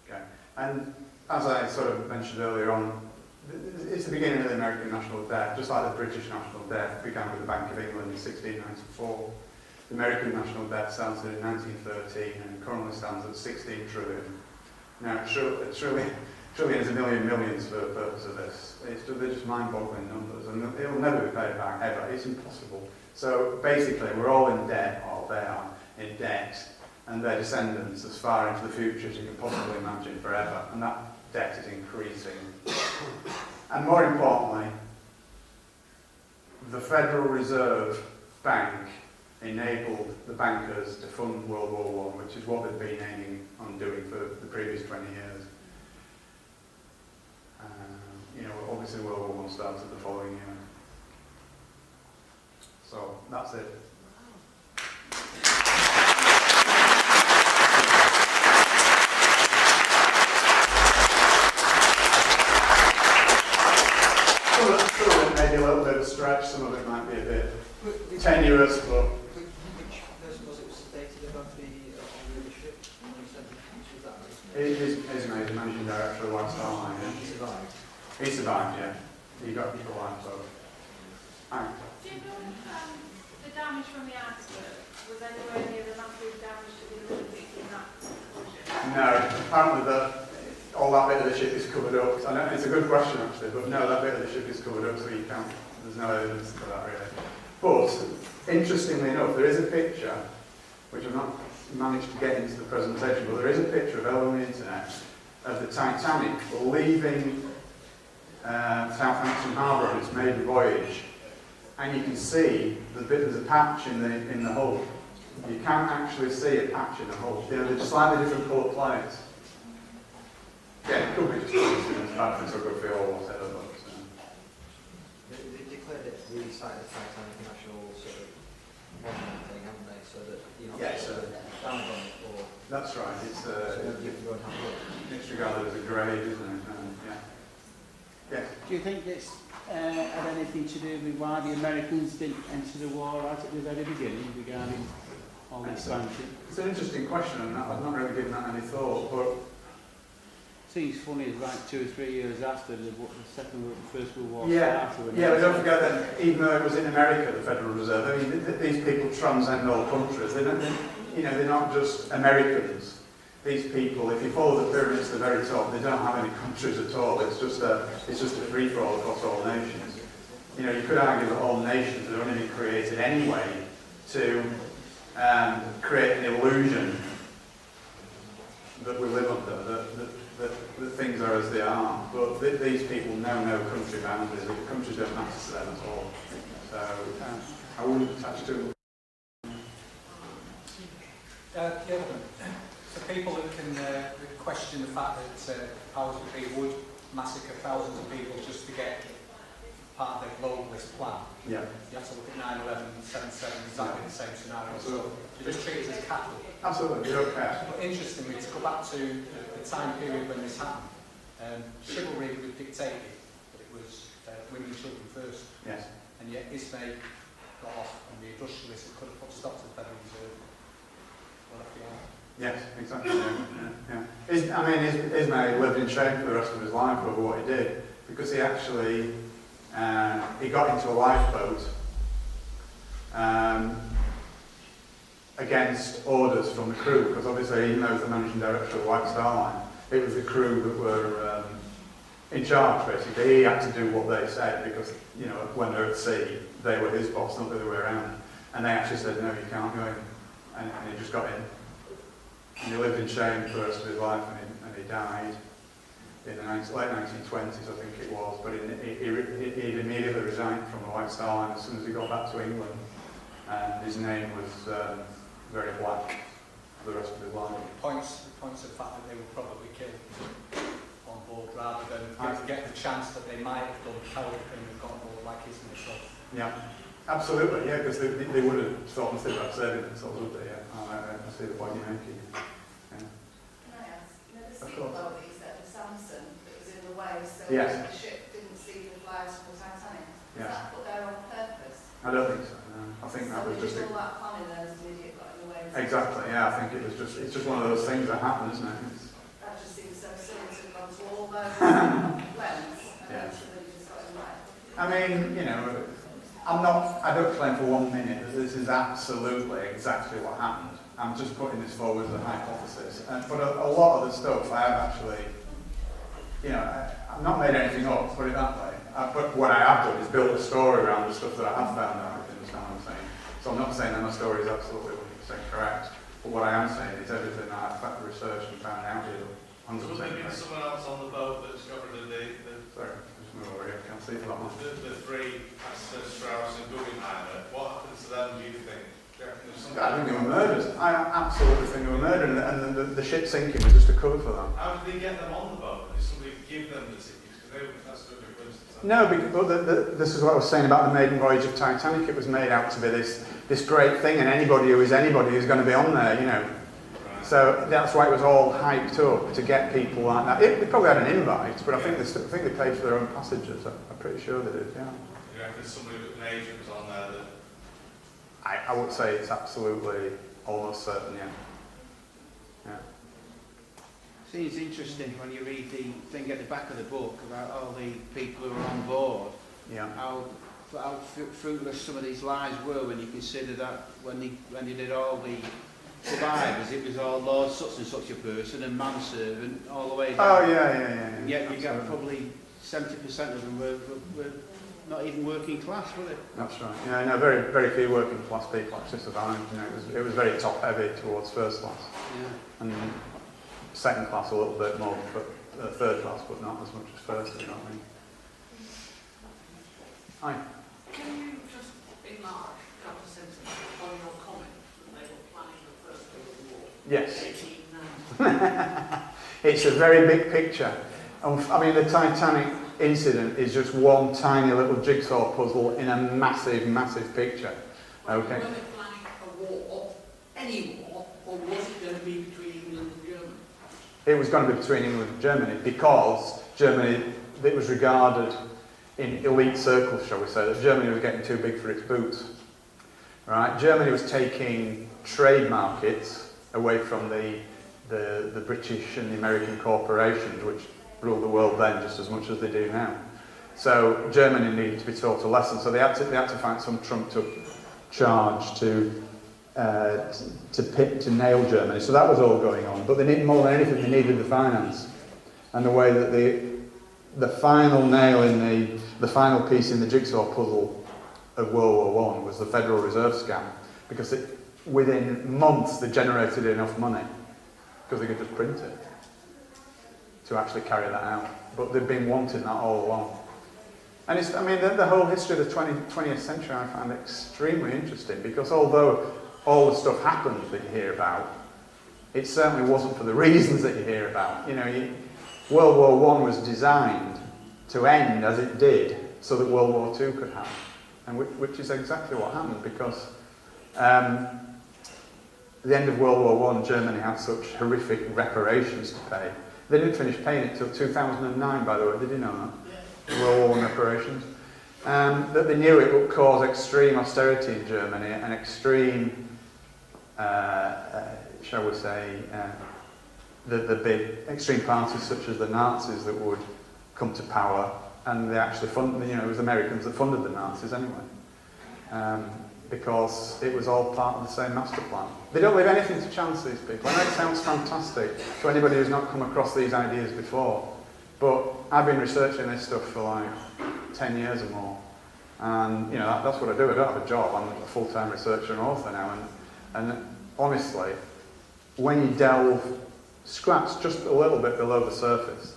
Okay. And as I sort of mentioned earlier on, it's the beginning of the American national debt, just like the British national debt began with the Bank of England in 1694. The American national debt started in 1913 and currently stands at 16 trillion. Now, trillion is a millions for the purpose of this. They're just mind-boggling numbers, and it'll never be paid back ever. It's impossible. So basically, we're all in debt, or they are in debt, and their descendants as far into the future as you can possibly imagine forever, and that debt is increasing. And more importantly, the Federal Reserve Bank enabled the bankers to fund World War I, which is what they've been aiming on doing for the previous 20 years. Obviously World War I started the following year. So, that's it. Some of it may be a little bit of a stretch, some of it might be a bit tenuous, but... Which person was it stated about the leadership? He's managing director of White Star Line. He survived. He survived, yeah. He got to the life, so... Right. Do you know if the damage from the iceberg was anywhere near the massive damage to the Olympic in that explosion? No, apparently all that bit of the ship is covered up. I know it's a good question actually, but no, that bit of the ship is covered up, so you can't. There's no evidence for that really. But interestingly enough, there is a picture, which I've not managed to get into the presentation, but there is a picture available on the internet of the Titanic leaving Southampton Harbour on its maiden voyage, and you can see there's a patch in the hull. You can't actually see a patch in the hull. They're slightly different coloured plates. Yeah, it could be just coincidence, bad photography or whatever. But, They declared it really site the Titanic national sort of monument thing, haven't they? So that you're not down on it or... That's right. It's you can go and have a look. it's regarded as a grave, isn't it? Yeah. Yeah. Do you think this had anything to do with why the Americans didn't enter the war right at the very beginning regarding all the expansion? It's an interesting question, and I've not really given that any thought, but So think it's funny, it's like 2 or 3 years after the First World War Yeah, started. yeah, but don't forget that even though it was in America, the Federal Reserve, I mean, these people transcend all countries. They're not just Americans. These people, if you follow the pyramids to the very top, they don't have any countries at all. It's just a free-for-all across all nations. You know, you could argue that all nations had only been created anyway to create an illusion that we live under, that things are as they are. But these people know no country boundaries. The countries don't matter to them at all. So I wouldn't attach to them. For people that can question the fact that powers that be would massacre thousands of people just to get part of their globalist plan. Yeah. You have to look at 9/11, 7/7, exactly the same scenario. So you just treat it as capital. Absolutely, you don't care. But interestingly, to go back to the time period when this happened, chivalry was dictated that it was women and children first. Yes. And yet Ismay got off, and the industrialists that could have put a stop to the Federal Reserve got off the arm. Yes, exactly. Ismay lived in shame for the rest of his life over what he did, because he actually he got into a lifeboat against orders from the crew, because obviously, even though he was the managing director of the White Star Line, it was the crew that were in charge, basically. He had to do what they said, because, you know, when they're at sea, they were his boss, not the other way around. And they actually said, no, you can't go in. And he just got in. And he lived in shame for the rest of his life, and he died in the late 1920s, I think it was. But he immediately resigned from the White Star Line as soon as he got back to England. And his name was very black for the rest of his life. Points to the fact that they were probably killed on board, rather than get the chance that they might have done how they couldn't have gone on board like his himself. Yeah, absolutely, yeah, because they would have thought nothing about saving themselves, would they? Yeah, I see the point you're making. Yeah. Can I ask, you know, the sequel that you said of Samson that was in the way so Yes. the ship didn't see the flags from the Titanic? Was Yes. that put there on purpose? I don't think so, no. I think that was just... all that planning there as the idiot got in the way? Exactly, yeah, I think it was it's just one of those things that happen, isn't it? That just seems so silly to have gone to all those lengths and Yeah. then somebody just got in the way. I mean, you know, I don't claim for 1 minute that this is absolutely exactly what happened. I'm just putting this forward as a hypothesis. But a lot of the stuff I have actually, you know, I've not made anything up, put it that way. But what I have done is build a story around the stuff that I have found out, if you understand what I'm saying. So I'm not saying that my story is absolutely 100% correct, but what I am saying is everything that I've researched and found out is 100% So maybe correct. someone else on the boat that discovered Sorry, just move over here, I can't see for that one. the three Pastor Strauss and Guggenheimer. What happened to them, do you think? Do you reckon there's something- I think they were murdered. I absolutely think they were murdered, and the ship sinking was just a cover for that. How did they get them on the boat? Did somebody give them the tickets? Because that's a bit of a coincidence. No, but this is what I was saying about the maiden voyage of Titanic. It was made out to be this great thing, and anybody who is anybody is going to be on there, you know. Right. So that's why it was all hyped up to get people like that. They probably had an invite, but I think they paid for their own passages. I'm pretty sure they did. Yeah. Do you reckon somebody with an agent was on there that... I would say it's absolutely almost certain. Yeah. Yeah. See, it's interesting when you read the thing at the back of the book about all the people who were on board, Yeah. how fruitless some of these lives were when you consider that when you did all the survivors, it was all Lord such and such a person and manservant all the way down. Oh yeah. Yet you got Absolutely. probably 70% of them were not even working class, were they? That's right. Yeah, no, very, very few working class people actually survived. You know, it was very top heavy towards first class, Yeah. and second class a little bit more, but third class, but not as much as first. You know what I mean? Hi. Can you just enlarge a couple of sentences on your comment that they were planning the First World War? Yes. 1890. It's a very big picture. I mean, the Titanic incident is just one tiny little jigsaw puzzle in a massive, massive picture. Okay. Were they planning a war, any war, or was it going to be between England and Germany? It was going to be between England and Germany because Germany, it was regarded in elite circles, shall we say, that Germany was getting too big for its boots. Right? Germany was taking trade markets away from the the British and the American corporations, which ruled the world then just as much as they do now. So Germany needed to be taught a lesson. So they had to find some trumped-up charge to nail Germany. So that was all going on. But they needed more than anything. They needed the finance, and the way that the final nail in the final piece in the jigsaw puzzle of World War I was the Federal Reserve scam, because within months they generated enough money because they could just print it to actually carry that out. But they've been wanting that all along. And the whole history of the 20th century I find extremely interesting, because although all the stuff happened that you hear about, it certainly wasn't for the reasons that you hear about. World War I was designed to end as it did so that World War II could happen, and which is exactly what happened, because at the end of World War I, Germany had such horrific reparations to pay. They didn't finish paying it till 2009, by the way. Did you know that? World War I reparations. That they knew it would cause extreme austerity in Germany and extreme, shall we say, the big extreme parties such as the Nazis that would come to power, and they actually funded, it was the Americans that funded the Nazis anyway, because it was all part of the same master plan. They don't leave anything to chance, these people. I know it sounds fantastic to anybody who's not come across these ideas before, but I've been researching this stuff for like 10 years or more, and that's what I do. I don't have a job. I'm a full-time researcher and author now, and honestly, when you scratch just a little bit below the surface,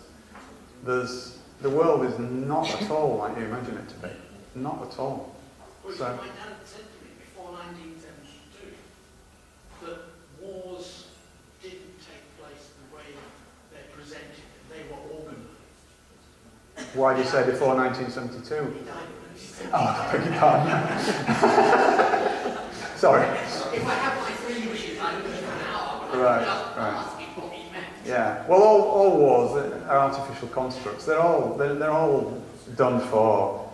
the world is not at all like you imagine it to be. Not at all. Well, So, my dad said to me before 1972 that wars didn't take place the way they're presented. They were organised. why do you say before 1972? He died when Oh, I beg your pardon. Sorry. If I have my 3 wishes, I would give an hour. But Right, I'm right. asking what he meant. Yeah. Well, all wars are artificial constructs. They're all done for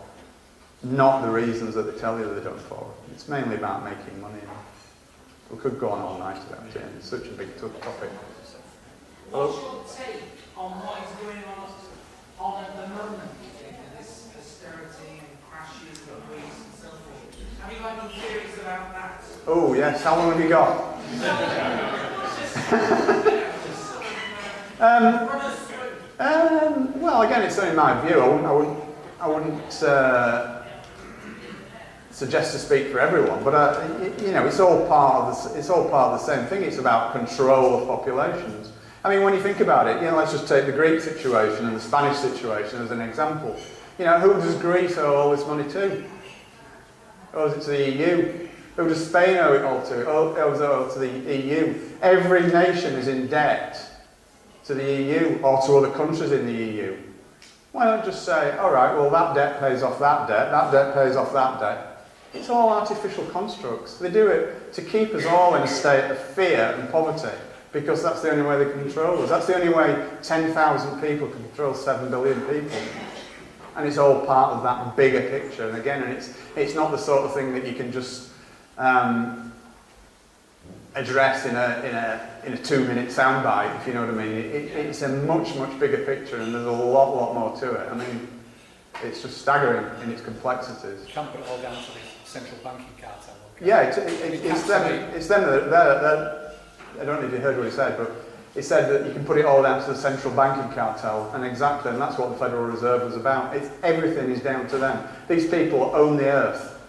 not the reasons that they tell you they're done for. It's mainly about making money. We could go on all night about it. It's such a big topic. What's your take on what is going on at the moment? This austerity and crashes and Greece and so forth. Have you got any theories about that? Oh yes. How long have you got? Well, again, it's only my view. I wouldn't suggest to speak for everyone, but it's all part of the same thing. It's about control of populations. I mean, when you think about it, let's just take the Greek situation and the Spanish situation as an example. Who does Greece owe all this money to? Owes it to the EU? Who does Spain owe it all to? Owes it all to the EU. Every nation is in debt to the EU or to other countries in the EU. Why not just say, all right, well, that debt pays off that debt pays off that debt. It's all artificial constructs. They do it to keep us all in a state of fear and poverty, because that's the only way they can control us. That's the only way 10,000 people can control 7 billion people. And it's all part of that bigger picture. And again, it's not the sort of thing that you can just address in a 2-minute soundbite, if you know what I mean. It's a much bigger picture, and there's a lot more to it. I mean, it's just staggering in its complexities. You can't put it all down to the central banking cartel. Yeah, it's them that I don't know if you heard what he said, but he said that you can put it all down to the central banking cartel, and that's what the Federal Reserve was about. Everything is down to them. These people own the earth,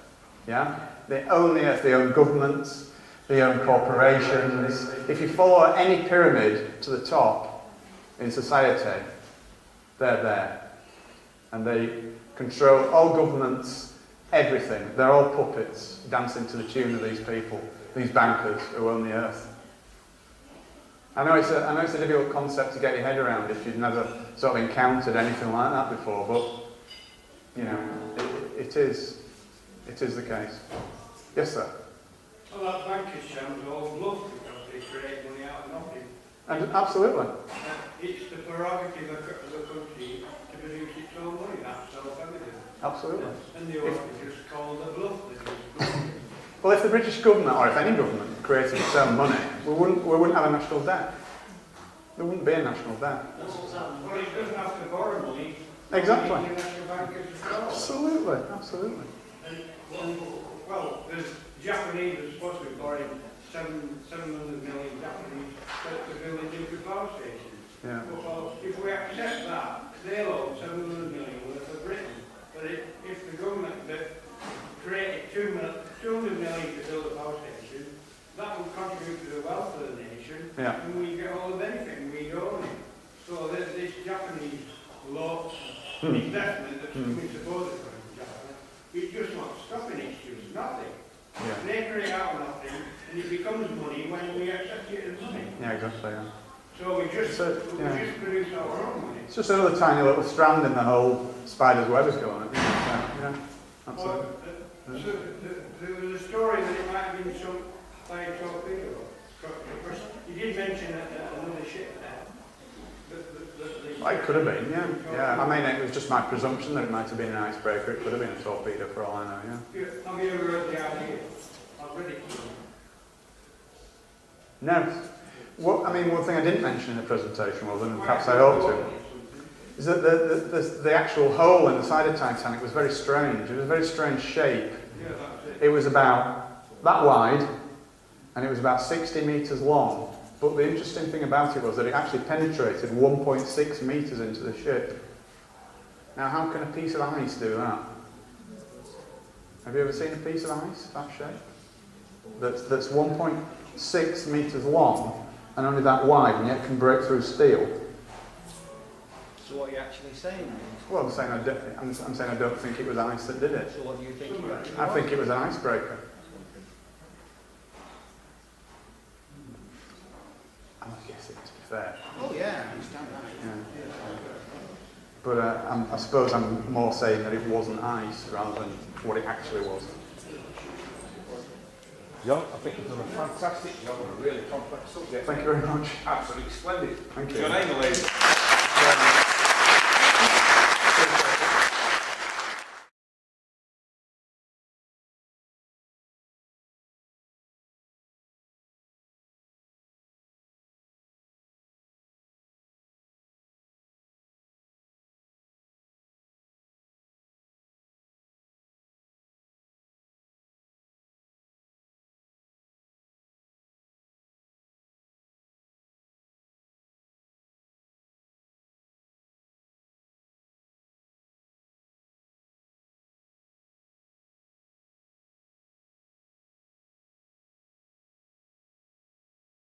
yeah? They own the earth, they own governments, they own corporations. If you follow any pyramid to the top in society, they're there. And they control all governments, everything. They're all puppets dancing to the tune of these people, these bankers who own the earth. I know it's a difficult concept to get your head around if you've never sort of encountered anything like that before, but it is the case. Yes, sir. Well, that bankers scams are all bluff because they create money out of nothing. And absolutely. It's the prerogative of the country to produce its own money. That's self-evident. Absolutely. And they ought to just call the bluff. Well, if the British government, or if any government, created its own money, we wouldn't have a national debt. There wouldn't be a national debt. Well, he doesn't have to borrow money. Exactly. The national bank is control. Absolutely, absolutely. Well, there's Japanese are supposed to be borrowing 700 million Japanese to build a nuclear power station. Yeah. Well, if we accept that, they'll owe 700 million worth of Britain. But if the government that created 200 million to build a power station, that will contribute to the wealth of the nation, Yeah. and we get all the benefit and we own it. So this Japanese law investment that's coming supposedly from Japan, it just not stopping it, it's nothing. Yeah. They create out of nothing, and it becomes money when we accept it as money. Yeah, exactly, yeah. So we just produce our own money. It's just another tiny little strand in the whole spider's web is going on. Yeah, absolutely. So there was a story that it might have been some by a torpedo. Because you did mention another ship there. It could have been, yeah. Yeah, I mean, it was just my presumption that it might have been an icebreaker. It could have been a torpedo for all I know, yeah. Have you ever heard the idea? I've read it. No. One thing I didn't mention in the presentation was, and perhaps I ought to, is that the actual hole in the side of Titanic was very strange. It was a very strange shape. Yeah, that's it. It was about that wide, and it was about 60 metres long. But the interesting thing about it was that it actually penetrated 1.6 metres into the ship. Now, how can a piece of ice do that? Have you ever seen a piece of ice that shape? That's 1.6 metres long and only that wide, and yet can break through steel. So what are you actually saying? Well, I'm saying I don't think it was ice that did it. So what do you think you actually I think it was an icebreaker. I'm guessing, to be fair. Oh yeah, I understand that. Yeah. But I suppose I'm more saying that it wasn't ice rather than what it actually was. John, I think you've done a fantastic job on a really complex subject. Thank you very much. Absolutely splendid. Thank you. Your name, ladies.